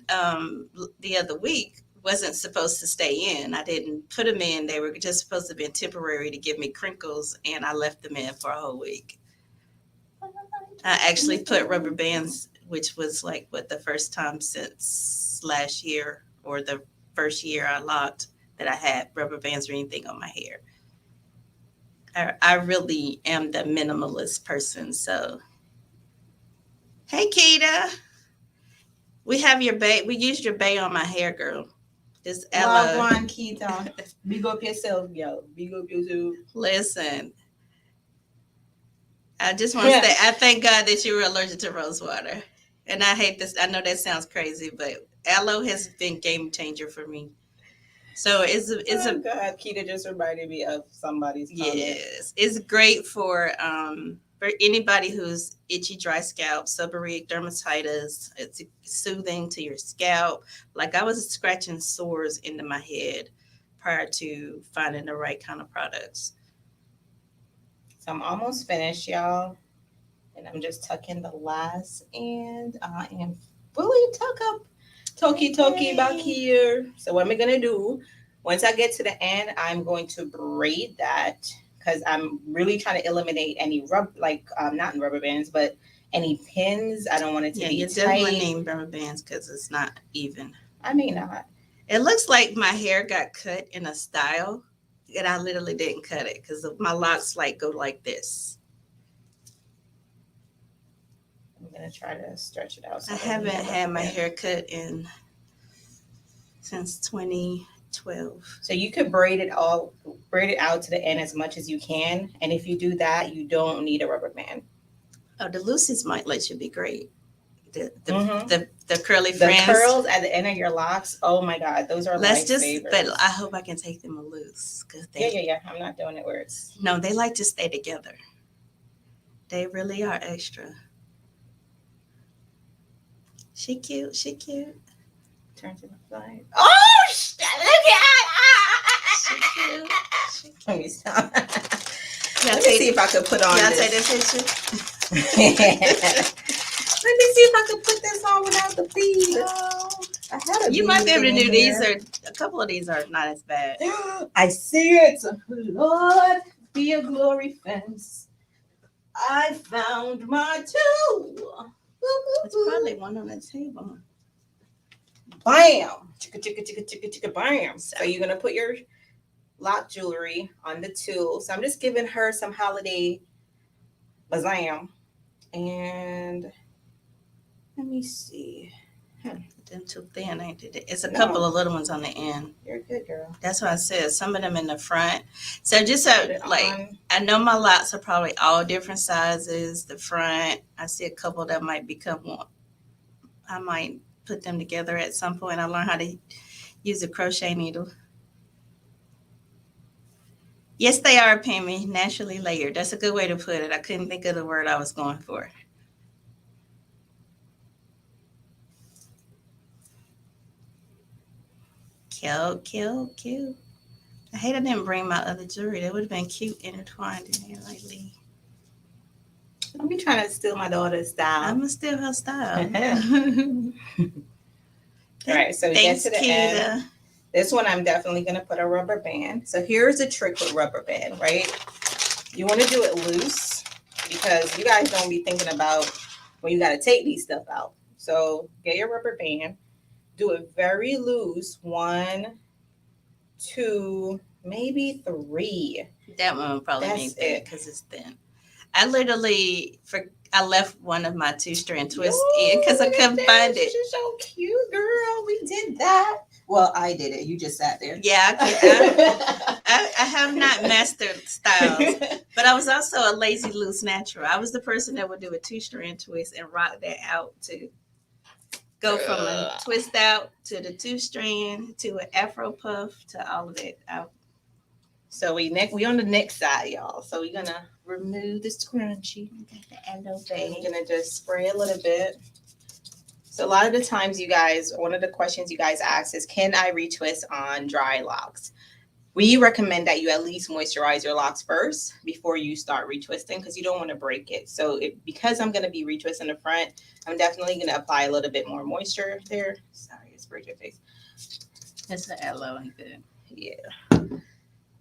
the other week wasn't supposed to stay in. I didn't put them in. They were just supposed to be temporary to give me crinkles, and I left them in for a whole week. I actually put rubber bands, which was like the first time since last year or the first year I locked that I had rubber bands or anything on my hair. I really am the minimalist person. So, hey, Keita, we have your bay. We used your bay on my hair, girl. This Ella. Love one, Keita. Big up yourself, yo. Big up yourself. Listen, I just want to say I thank God that you were allergic to rose water. And I hate this. I know that sounds crazy, but aloe has been game changer for me. So it's God, Keita just reminded me of somebody's comment. Yes, it's great for anybody who's itchy, dry scalp, seborrheic dermatitis. It's soothing to your scalp. Like I was scratching sores into my head prior to finding the right kind of products. So I'm almost finished, y'all. And I'm just tucking the last end. I am fully tuck up Toki back here. So what am I gonna do? Once I get to the end, I'm going to braid that because I'm really trying to eliminate any not rubber bands, but any pins. I don't want it to be you tight. definitely need rubber bands because it's not even. I may not. It looks like my hair got cut in a style, and I literally didn't cut it because my locks like go like this. I'm gonna try to stretch it out. I haven't had my hair cut since 2012. So you could braid it out to the end as much as you can, and if you do that, you don't need a rubber band. Oh, the loosies might let you be great. The Mm-hmm. curly friends. The curls at the end of your locks. Oh my God, those are lifesavers. But I hope I can take them loose because yeah. I'm not doing it where it's. No, they like to stay together. They really are extra. She cute. She cute. Turn to the side. Oh, look at She cute. She cute. Let me stop. Let me see if I could put on. Y'all this. take this picture. Let me see if I could put this on without the bead. I had a you might be able to do these. Or a couple of these are not as bad. I see it. Lord, be a glory fence. I found my tool. It's probably one on the table. Bam! Chicka, chicka, chicka, chicka, chicka, bam. So you're going to put your lock jewelry on the tool. So I'm just giving her some holiday bazam. And let me see. Them too thin, ain't it? It's a couple of little ones on the end. You're good, girl. That's what I said. Some of them in the front. So just I know my lots are probably all different sizes. The front, I see a couple that might become one. I might put them together at some point. I learned how to use a crochet needle. Yes, they are, Pammy, naturally layered. That's a good way to put it. I couldn't think of the word I was going for. Cute. I hate I didn't bring my other jewelry. That would have been cute intertwined in here lately. Don't be trying to steal my daughter's style. I'm going to steal her style. All right, so we get to the end. This one, I'm definitely going to put a rubber band. So here's a trick with rubber band, right? You want to do it loose because you guys don't be thinking about when you got to take these stuff out. So get your rubber band. Do it very loose. 1, 2, maybe 3. That one would probably be big because it's thin. I left one of my 2-strand twists in because I couldn't find it. You're so cute, girl. We did that. Well, I did it. You just sat there. Yeah, I have not mastered styles, but I was also a lazy loose natural. I was the person that would do a 2-strand twist and rock that out to go from a twist out to the 2-strand to an Afro puff to all of that out. So we on the next side, y'all. So we're gonna remove the scrunchie. I'm gonna just spray a little bit. So a lot of the times, you guys, one of the questions you guys ask is, can I retwist on dry locks? We recommend that you at least moisturize your locks first before you start retwisting because you don't want to break it. So because I'm going to be retwisting the front, I'm definitely going to apply a little bit more moisture there. Sorry, I sprayed your face. That's the aloe and good. Yeah.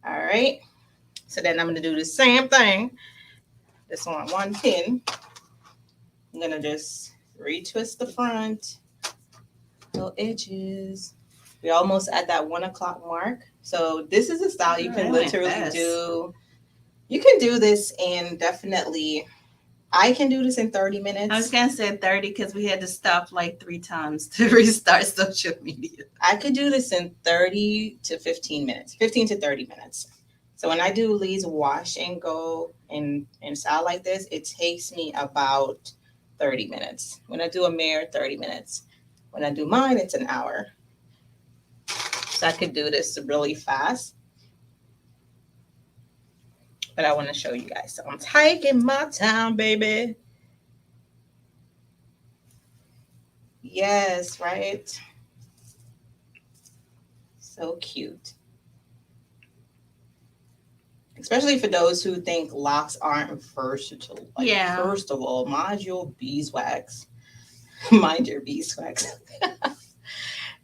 All right. So then I'm going to do the same thing. This one pin. I'm going to just retwist the front, little edges. We're almost at that 1 o'clock mark. So this is a style you can literally do. You can do this in definitely, I can do this in 30 minutes. I was going to say 30 because we had to stop like 3 times to restart social media. I could do this in 30 to 15 minutes, 15 to 30 minutes. So when I do Lee's wash and go and style like this, it takes me about 30 minutes. When I do a mirror, 30 minutes. When I do mine, it's an hour. So I could do this really fast. But I want to show you guys. So I'm taking my time, baby. Yes, right? So cute. Especially for those who think locks aren't versatile. Like, Yeah. first of all, mind your beeswax. Mind your beeswax.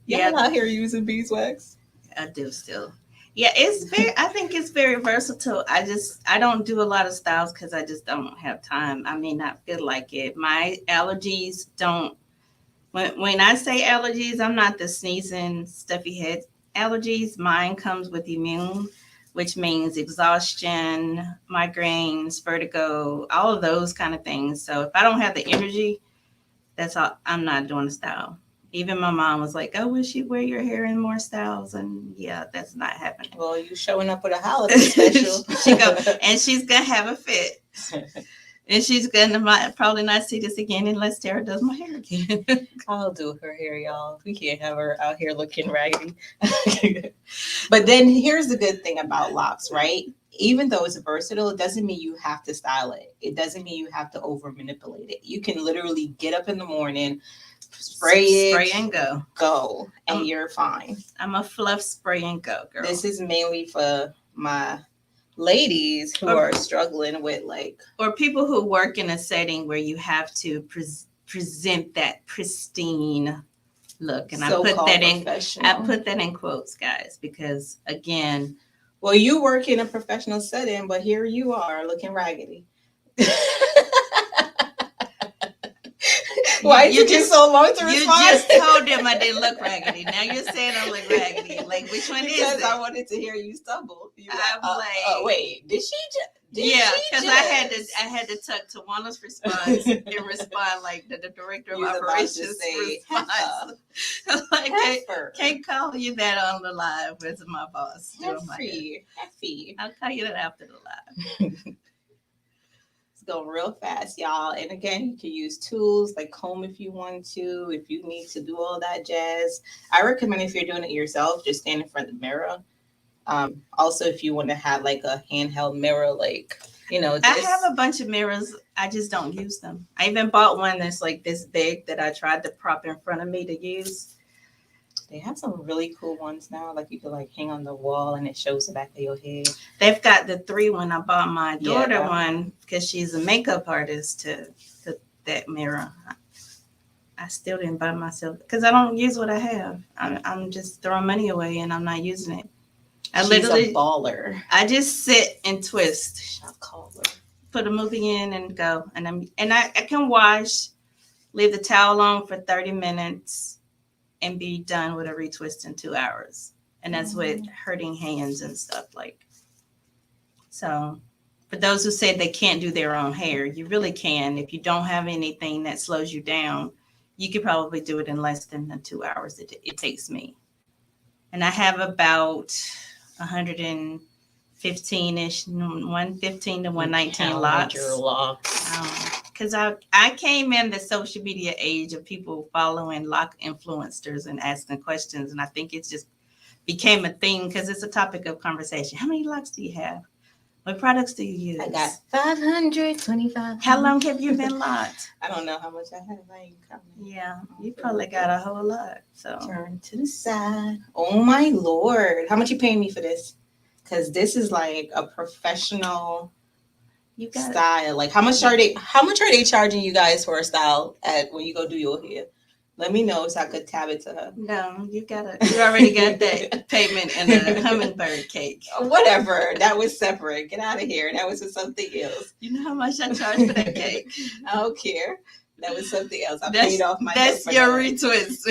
Yeah. Y'all out here using beeswax? I do still. Yeah, it's very. I think it's very versatile. I don't do a lot of styles because I just don't have time. I may not feel like it. My allergies don't. When I say allergies, I'm not the sneezing, stuffy head allergies. Mine comes with immune, which means exhaustion, migraines, vertigo, all of those kind of things. So if I don't have the energy, that's all. I'm not doing the style. Even my mom was like, "I wish you'd wear your hair in more styles," and yeah, that's not happening. Well, you showing up with a holiday special. And she's gonna have a fit, and she's gonna probably not see this again unless Tara does my hair again. I'll do her hair, y'all. We can't have her out here looking raggedy. But then here's the good thing about locks, right? Even though it's versatile, it doesn't mean you have to style it. It doesn't mean you have to over manipulate it. You can literally get up in the morning, spray and go, and you're fine. I'm a fluff spray and go girl. This is mainly for my ladies who are struggling with or people who work in a setting where you have to present that pristine look, and I put that in quotes, guys, because again, well, you work in a professional setting, but here you are looking raggedy. Why you just so long to respond? You just told them I didn't look raggedy. Now you're saying I look raggedy. Like, which one is it? Because I wanted to hear you stumble. I'm wait, did she just? Yeah, because I had to tuck Tawana's response and respond like the director of operations response. Like, can't call you that on the live as my boss. Happy. I'll call you that after the live. It's going real fast, y'all. And again, you can use tools like comb if you want to, if you need to do all that jazz. I recommend if you're doing it yourself, just stand in front of the mirror. Also, if you want to have like a handheld mirror, like, I have a bunch of mirrors. I just don't use them. I even bought one that's like this big that I tried to prop in front of me to use. They have some really cool ones now. Like you could like hang on the wall and it shows the back of your head. They've got the 3 one. I bought my daughter one because she's a makeup artist to that mirror. I still didn't buy myself because I don't use what I have. I'm just throwing money away and I'm not using it. She's a baller. I just sit and twist. I'll call her. Put a movie in and go. And I can wash, leave the towel on for 30 minutes, and be done with a retwist in 2 hours. And that's with hurting hands and stuff like. So for those who say they can't do their own hair, you really can. If you don't have anything that slows you down, you could probably do it in less than the 2 hours it takes me. And I have about 115-ish, 115 to 119 locks. Because I came in the social media age of people following lock influencers and asking questions. And I think it just became a thing because it's a topic of conversation. How many locks do you have? What products do you use? I got 525. How long have you been locked? I don't know how much I have. I ain't counting. Yeah, you probably got a whole lot. So turn to the side. Oh my Lord. How much you paying me for this? Because this is like a professional style. Like how much are they charging you guys for a style when you go do your hair? Let me know so I could tab it to her. No, you already got that payment and a hummingbird cake. Whatever. That was separate. Get out of here. That was for something else. You know how much I charge for that cake? I don't care. That was something else. I paid off my debt. That's your retwist.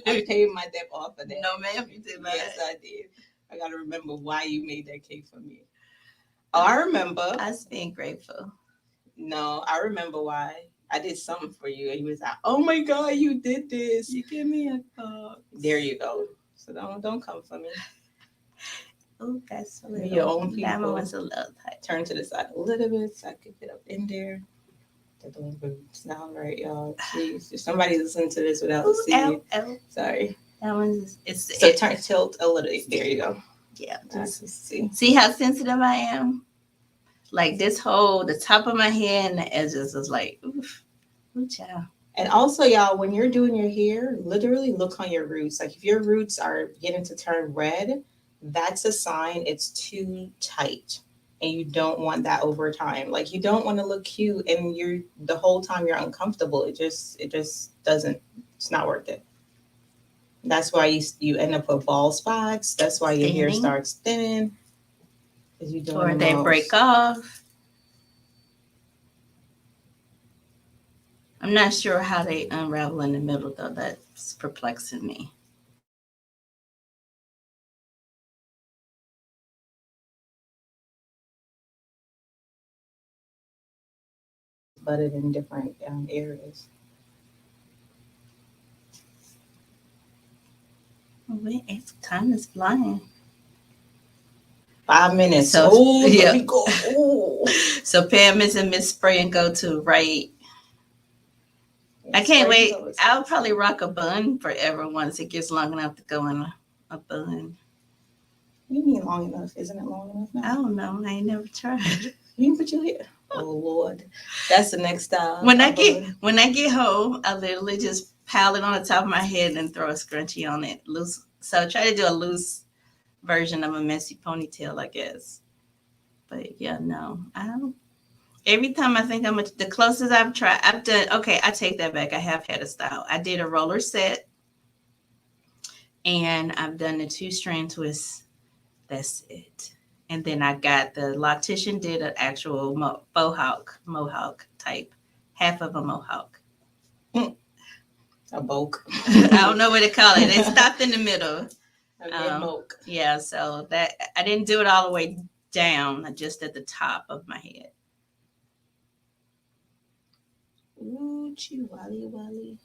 I paid my debt off for that. No, ma'am, you did not. Yes, I did. I got to remember why you made that cake for me. Oh, I remember. I was being grateful. No, I remember why. I did something for you, and you was like, "Oh my God, you did this! You give me a call." There you go. So don't come for me. Oh, that's a little. Your own people. That one was a little tight. Turn to the side a little bit so I could get up in there. That don't even sound right, y'all. Please, if somebody listening to this without seeing it, sorry. That one's tilt a little. There you go. Yeah. Just see how sensitive I am. Like the top of my head and the edges is like, oof, child. And also, y'all, when you're doing your hair, literally look on your roots. Like if your roots are getting to turn red, that's a sign it's too tight. and you don't want that over time. Like you don't want to look cute and you're the whole time you're uncomfortable. It just doesn't, it's not worth it. That's why you end up with bald spots. That's why your hair starts thinning. Because you're doing or they break off. I'm not sure how they unravel in the middle though. That's perplexing me. butted in different areas. Wait, it's time is flying. 5 minutes. So, oh, yeah. Let me go. Ooh. So Pam is in Miss Spray and go to right. I can't wait. I'll probably rock a bun forever once it gets long enough to go in a bun. What do you mean long enough? Isn't it long enough now? I don't know. I ain't never tried. You can put your hair. Oh Lord, that's the next style. When I get home, I literally just pile it on the top of my head and throw a scrunchie on it loose. So I try to do a loose version of a messy ponytail, I guess. But yeah, no, I don't. Every time I think the closest I've done. Okay, I take that back. I have had a style. I did a roller set, and I've done the 2-strand twist. That's it. And then I got the loctician did an actual mohawk type, half of a mohawk. A boke. I don't know what to call it. It stopped in the middle. Yeah, so that I didn't do it all the way down, just at the top of my head. Ooh, wally.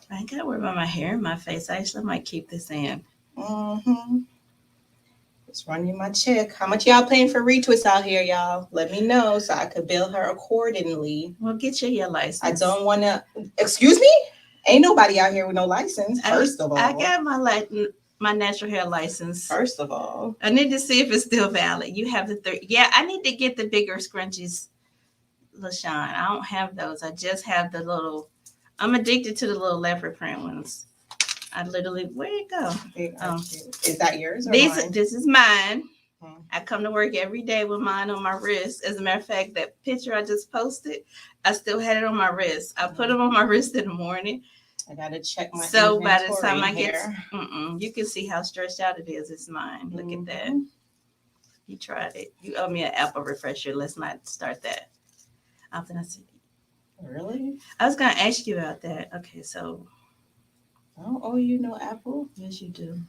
I ain't got to worry about my hair and my face. I actually might keep this in. Mm-hmm. Just running my check. How much y'all paying for retwists out here, y'all? Let me know so I could bill her accordingly. Well, get your license. I don't want to. Excuse me? Ain't nobody out here with no license. First of all, I got my natural hair license. First of all, I need to see if it's still valid. You have the Yeah, I need to get the bigger scrunchies, LaShawn. I don't have those. I just have the little. I'm addicted to the little leopard print ones. I literally, where it go? Is that yours or mine? This is mine. I come to work every day with mine on my wrist. As a matter of fact, that picture I just posted, I still had it on my wrist. I put them on my wrist in the morning. I gotta check my. So by the time I get, you can see how stretched out it is. It's mine. Look at that. You tried it. You owe me an Apple refresher. Let's not start that. After I said, really? I was gonna ask you about that. Okay, so. I don't owe you no Apple. Yes, you do.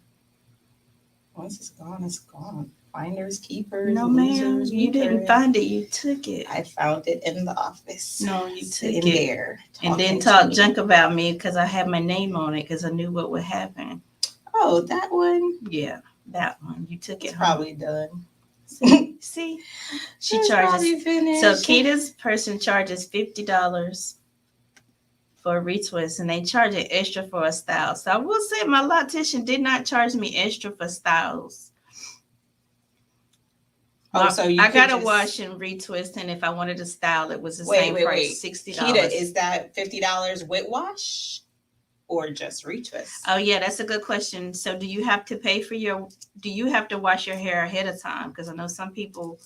Once it's gone, it's gone. Finders, keepers. No, ma'am. You didn't find it. You took it. I found it in the office. No, you took it there. And then talk junk about me because I had my name on it because I knew what would happen. Oh, that one? Yeah, that one. You took it. Probably done. See? She charges. So Kita's person charges $50 for a retwist, and they charge it extra for a style. So I will say my loctician did not charge me extra for styles. Oh, so I got to wash and retwist, and if I wanted to style, it was the same price, $60. Kita, is that $50 with wash or just retwist? Oh yeah, that's a good question. So do you have to pay for do you have to wash your hair ahead of time? Because I know some people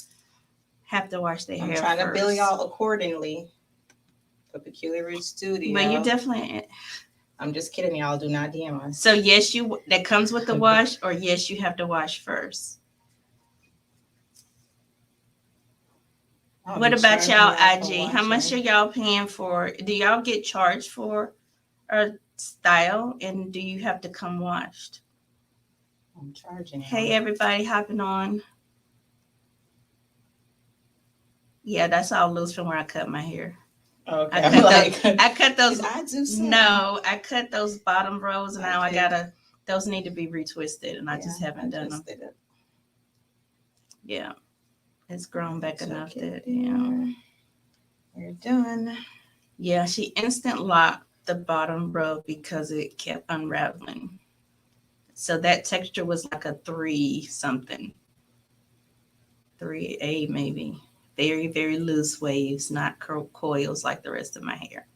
have to wash their hair. I'm trying to bill y'all accordingly. For Peculiar Ridge Studio. But you definitely. I'm just kidding, y'all. Do not DM us. So yes, that comes with the wash, or yes, you have to wash first. What about y'all IG? How much are y'all paying for? Do y'all get charged for a style, and do you have to come washed? I'm charging. Hey, everybody hopping on. Yeah, that's all loose from where I cut my hair. Okay. I cut those. No, I cut those bottom rows, and now those need to be retwisted, and I just haven't done them. Yeah, it's grown back enough that we're done. Yeah, she instant locked the bottom row because it kept unraveling. So that texture was like a 3-something, 3A maybe. Very, very loose waves, not coils like the rest of my hair.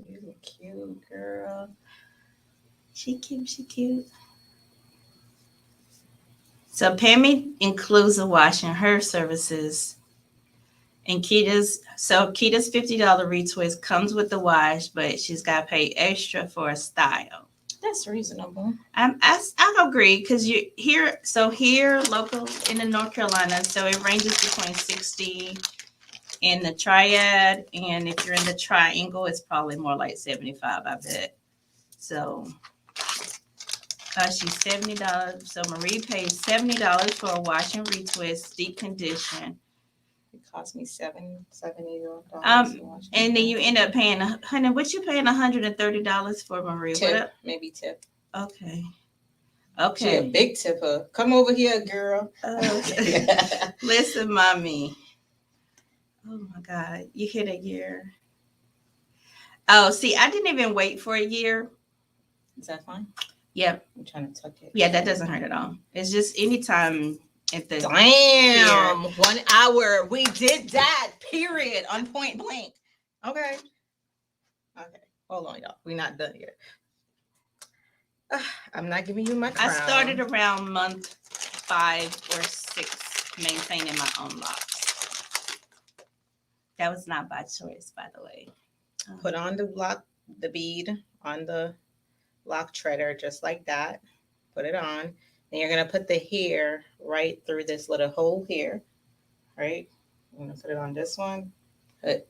You look cute, girl. She cute. So Pammy includes a wash in her services. And Kita's $50 retwist comes with the wash, but she's got to pay extra for a style. That's reasonable. I agree because here local in the North Carolina, so it ranges between 60 in the triad, and if you're in the triangle, it's probably more like 75, I bet. So she's $70. So Marie pays $70 for a wash and retwist, deep condition. It cost me $70. And then you end up paying, honey, what you paying $130 for, Marie? Tip, maybe tip. Okay. She a big tipper. Come over here, girl. Listen, mommy. Oh my God, you hit a year. Oh, see, I didn't even wait for a year. Is that fine? Yep. I'm trying to tuck it. Yeah, that doesn't hurt at all. It's just anytime at the Damn, 1 hour. We did that. Period. On point blank. Okay. Hold on, y'all. We're not done yet. I'm not giving you my crown. I started around month 5 or 6 maintaining my own locks. That was not by choice, by the way. Put on the bead on the lock treader just like that. Put it on. And you're going to put the hair right through this little hole here. Right? I'm going to put it on this one. Put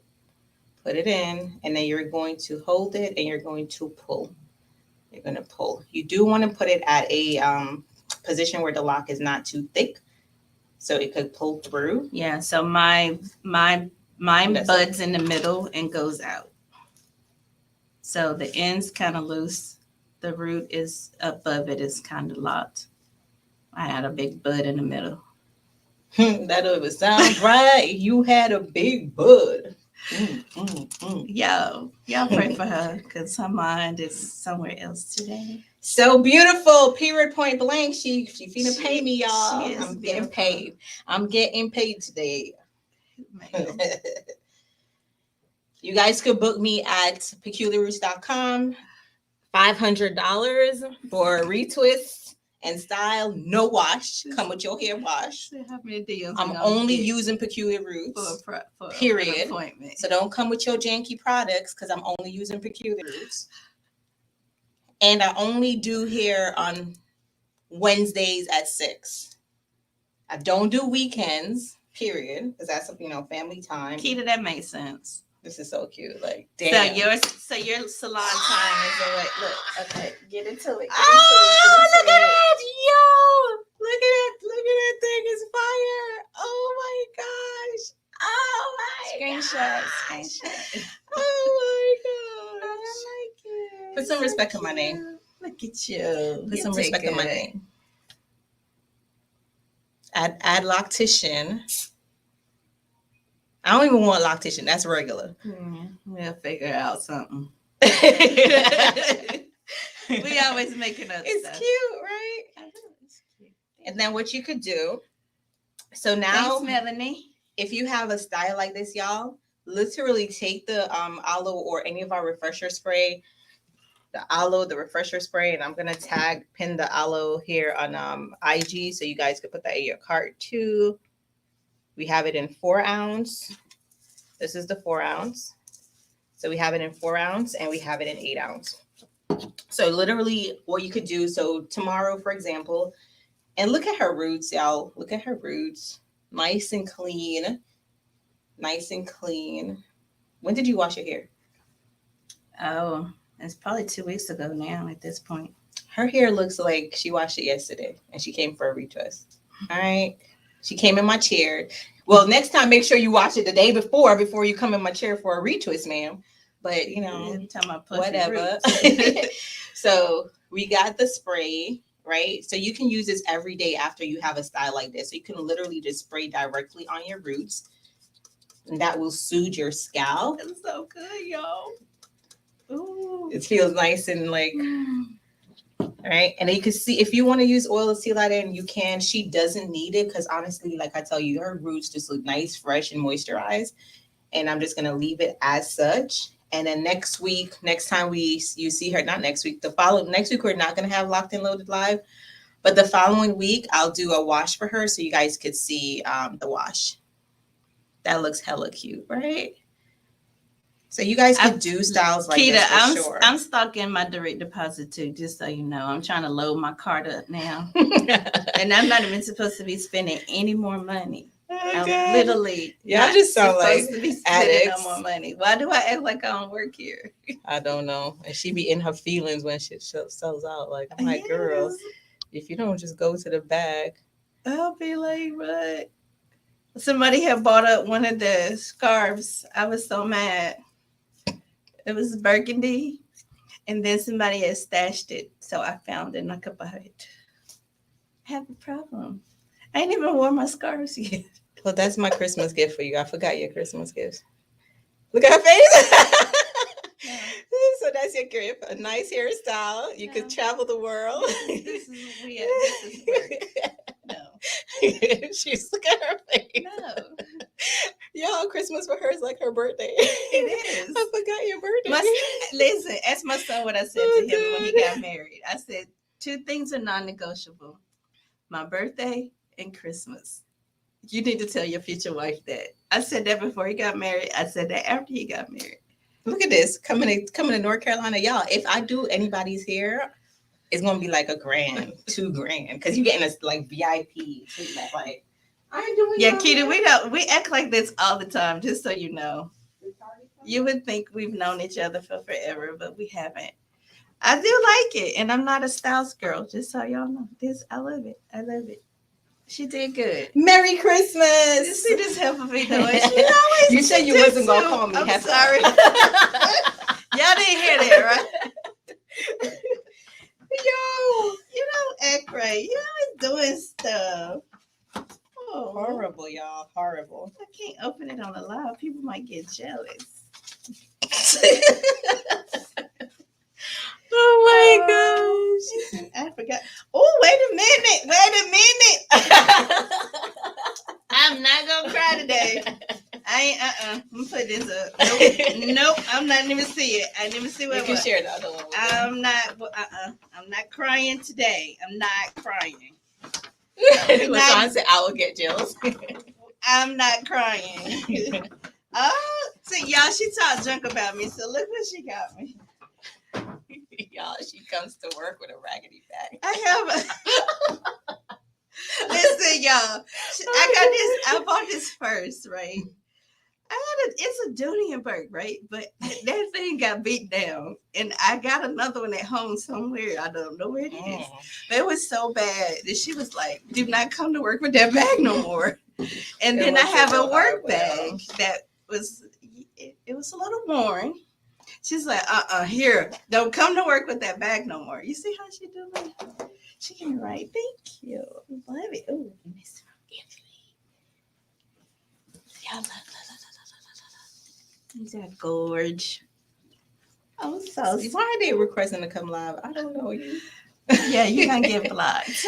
it in. And then you're going to hold it and you're going to pull. You're going to pull. You do want to put it at a position where the lock is not too thick, so it could pull through. Yeah, so mine buds in the middle and goes out. So the end's kind of loose. The root is above it is kind of locked. I had a big bud in the middle. That don't even sound right. You had a big bud. Y'all pray for her because her mind is somewhere else today. So beautiful. Period. Point blank. She finna pay me, y'all. I'm getting paid. I'm getting paid today. You guys could book me at peculiarroots.com. $500 for a retwist and style. No wash. Come with your hair wash. I'm only using Peculiar Roots. For period. So don't come with your janky products because I'm only using Peculiar Roots. And I only do hair on Wednesdays at 6. I don't do weekends, period, because that's family time. Keita, that makes sense. This is so cute. Like, damn. So your salon time is away. Look, okay, get into it. Look at that, yo! Look at that thing. It's fire. Oh my gosh. Oh my Screenshot. Oh my god. I like it. Put some respect on my name. Look at you. Put some respect on my name. Add loctician. I don't even want loctician. That's regular. We'll figure out something. We always making up It's stuff. cute, right? It's cute. And then what you could do. So now, thanks, Melanie. If you have a style like this, y'all, literally take the aloe or any of our refresher spray, the refresher spray, and I'm gonna pin the aloe here on IG so you guys could put that in your cart too. We have it in 4 ounce. This is the 4 ounce. So we have it in 4 ounce and we have it in 8 ounce. So literally what you could do. So tomorrow, for example, and look at her roots, y'all. Look at her roots. Nice and clean. Nice and clean. When did you wash your hair? Oh, it's probably 2 weeks ago now at this point. Her hair looks like she washed it yesterday and she came for a retwist. All right. She came in my chair. Well, next time, make sure you wash it the day before you come in my chair for a retwist, ma'am. But, whatever. So we got the spray, right? So you can use this every day after you have a style like this. So you can literally just spray directly on your roots. And that will soothe your scalp. It's so good, y'all. Ooh. It feels nice and like... All right. And then you can see if you want to use oil to seal that in, you can. She doesn't need it because honestly, like I tell you, her roots just look nice, fresh, and moisturized. And I'm just going to leave it as such. And then next time you see her, not next week, next week, we're not going to have Locked and Loaded Live. But the following week, I'll do a wash for her so you guys could see the wash. That looks hella cute, right? So you guys could do styles like Keita, this for sure. I'm stalking my direct deposit too, just so you know. I'm trying to load my card up now. And I'm not even supposed to be spending any more money. I'm literally y'all just sound supposed like to be spending addicts. no more money. Why do I act like I don't work here? I don't know. And she be in her feelings when shit sells out. Like, I'm like, girl, if you don't just go to the bag. I'll be like, what? Somebody had bought up one of the scarves. I was so mad. It was burgundy. And then somebody had stashed it. So I found it and I could buy it. I have a problem. I ain't even worn my scarves yet. Well, that's my Christmas gift for you. I forgot your Christmas gifts. Look at her face. Yeah. So that's your gift. A nice hairstyle. You could travel the world. This is weird. This is work. No. She's look at her face. No. Y'all, Christmas for her is like her birthday. It is. I forgot your birthday. Listen, ask my son what I said to him when he got married. I said, 2 things are non-negotiable. My birthday and Christmas. You need to tell your future wife that. I said that before he got married. I said that after he got married. Look at this. Coming to North Carolina. Y'all, if I do anybody's hair, it's gonna be like $1,000, $2,000. Because you're getting a like VIP treatment. Like, I ain't doing Keita, we act like this all the time, just so you know. You would think we've known each other for forever, but we haven't. I do like it, and I'm not a styles girl, just so y'all know. I love it. I love it. She did good. Merry Christmas. You see this half of me doing? You said you wasn't gonna call me. I'm sorry. Y'all didn't hear that, right? Yo, you don't act right. You always doing stuff. Oh, horrible, y'all. Horrible. I can't open it on the live. People might get jealous. Oh my gosh. I forgot. Oh, wait a minute. I'm not going to cry today. I ain't, I'm going to put this up. Nope. I'm not even see it. I didn't even see what you can share the other one. I'm not crying today. I'm not crying. LaShawn said, I will get jealous. I'm not crying. Oh, see, y'all, she talked junk about me, so look what she got me. Y'all, she comes to work with a raggedy bag. I have listen, y'all. I bought this first, right? It's a Dunienberg, right? But that thing got beat down. And I got another one at home somewhere. I don't know where it is. But it was so bad that she was like, do not come to work with that bag no more. And then I have a work bag that was, it was a little worn. She's like, here, don't come to work with that bag no more. You see how she doing? She can write, thank you. Love it. Oh, Miss Y'all He's a gorge. Oh, so why are they requesting to come live? I don't know you. Yeah, you're gonna get blocked.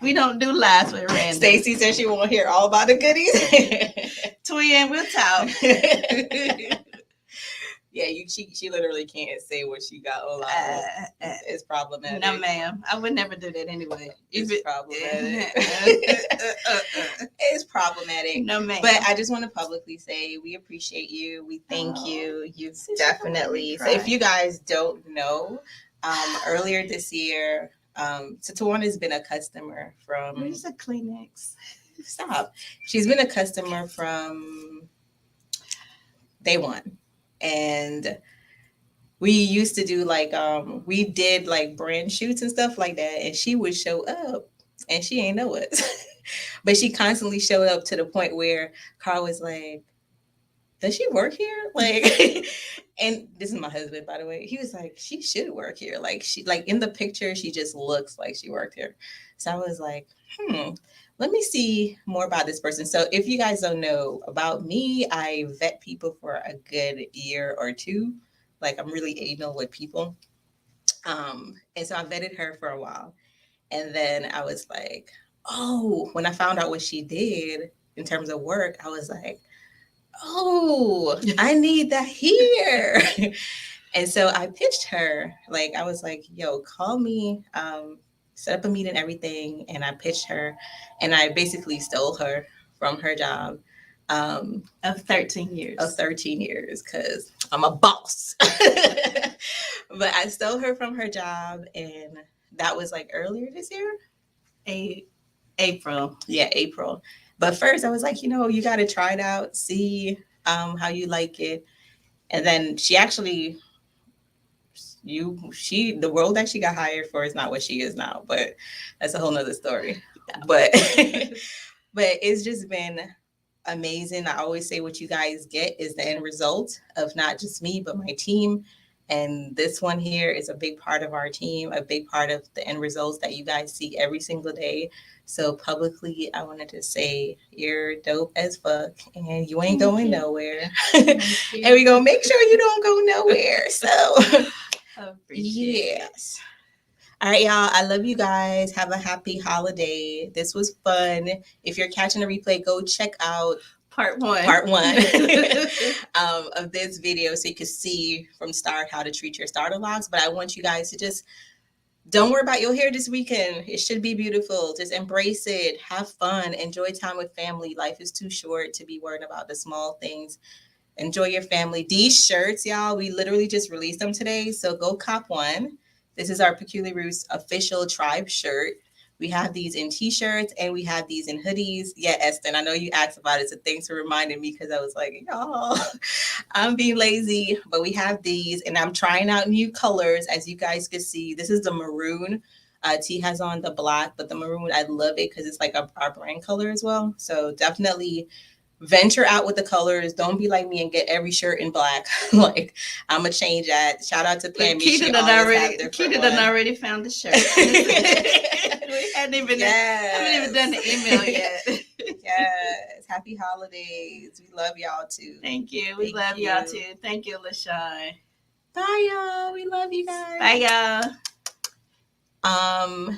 We don't do lives with random. Stacy said she won't hear all about the goodies. Twin, we'll talk. Yeah, she literally can't say what she got all out. It's problematic. No, ma'am. I would never do that anyway. It's problematic. It's problematic. No, ma'am. But I just want to publicly say we appreciate you. We thank you. You've definitely. So if you guys don't know, earlier this year, Tawana has been a customer from. Where's the Kleenex? Stop. She's been a customer from day one. And we used to do like we did like brand shoots and stuff like that, and she would show up and she ain't know us. But she constantly showed up to the point where Carl was like, does she work here? Like, and this is my husband, by the way. He was like, she should work here. Like, she like in the picture, she just looks like she worked here. So I was like, let me see more about this person. So if you guys don't know about me, I vet people for a good year or two. Like, I'm really anal with people. And so I vetted her for a while. And then I was like, oh, when I found out what she did in terms of work, I was like, oh, I need that here. And so I pitched her. Like, I was like, yo, call me set up a meeting and everything, and I pitched her, and I basically stole her from her job. Of 13 years. Of 13 years, because I'm a boss. But I stole her from her job, and that was like earlier this year. April. Yeah, April. But first I was like, you got to try it out, see how you like it. And then she actually, the role that she got hired for is not what she is now, but that's a whole nother story. Yeah. But but it's just been amazing. I always say what you guys get is the end result of not just me, but my team. And this one here is a big part of our team, a big part of the end results that you guys see every single day. So publicly, I wanted to say you're dope as fuck, and you ain't going nowhere. And we're going to make sure you don't go nowhere. So, yes. All right, y'all. I love you guys. Have a happy holiday. This was fun. If you're catching a replay, go check out part one of this video so you can see from start how to treat your starter locks. But I want you guys to just don't worry about your hair this weekend. It should be beautiful. Just embrace it. Have fun. Enjoy time with family. Life is too short to be worried about the small things. Enjoy your family. These shirts, y'all, we literally just released them today. So go cop one. This is our Peculiar Roots official tribe shirt. We have these in t-shirts and we have these in hoodies. Yeah, Eston, I know you asked about it, so thanks for reminding me, because I was like, y'all, I'm being lazy. But we have these, and I'm trying out new colors, as you guys can see. This is the maroon. T has on the black, but the maroon, I love it because it's like our brand color as well. So definitely venture out with the colors. Don't be like me and get every shirt in black. Like, I'm gonna change that. Shout out to Pammy. Keita done already found the shirt. We haven't even done the email yet. Yes. Happy holidays. We love y'all too. Thank you. We love y'all too. Thank you, LaShawn. Bye, y'all. We love you guys. Bye, y'all.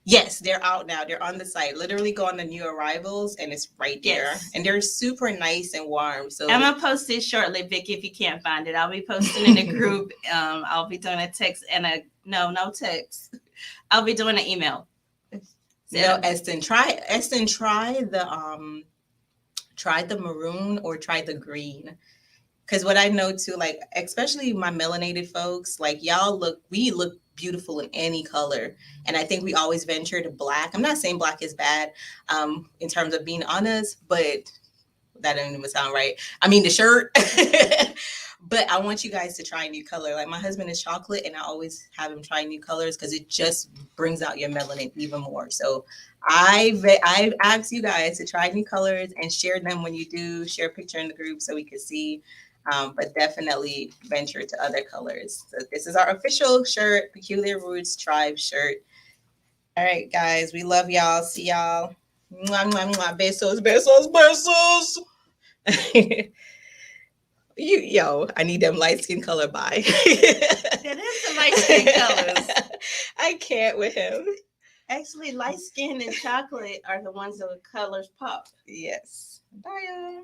Yes, they're out now. They're on the site. Literally go on the new arrivals and it's right there. Yes. And they're super nice and warm. So I'm gonna post it shortly, Vicky, if you can't find it. I'll be posting in the group. I'll be doing a text and no text. I'll be doing an email. No, Eston, try the maroon or try the green. Because what I know too, like, especially my melanated folks, like, we look beautiful in any color. And I think we always venture to black. I'm not saying black is bad in terms of being honest, but that didn't even sound right. I mean, the shirt. But I want you guys to try a new color. Like, my husband is chocolate, and I always have him try new colors because it just brings out your melanin even more. So I asked you guys to try new colors and share them when you do. Share a picture in the group so we can see. But definitely venture to other colors. So this is our official shirt, Peculiar Roots Tribe shirt. All right, guys, we love y'all. See y'all. Mwah, mwah, mwah. Besos, besos, besos. I need them light skin color. Bye. It is the light skin colors. I can't with him. Actually, light skin and chocolate are the ones that the colors pop. Yes. Bye, y'all.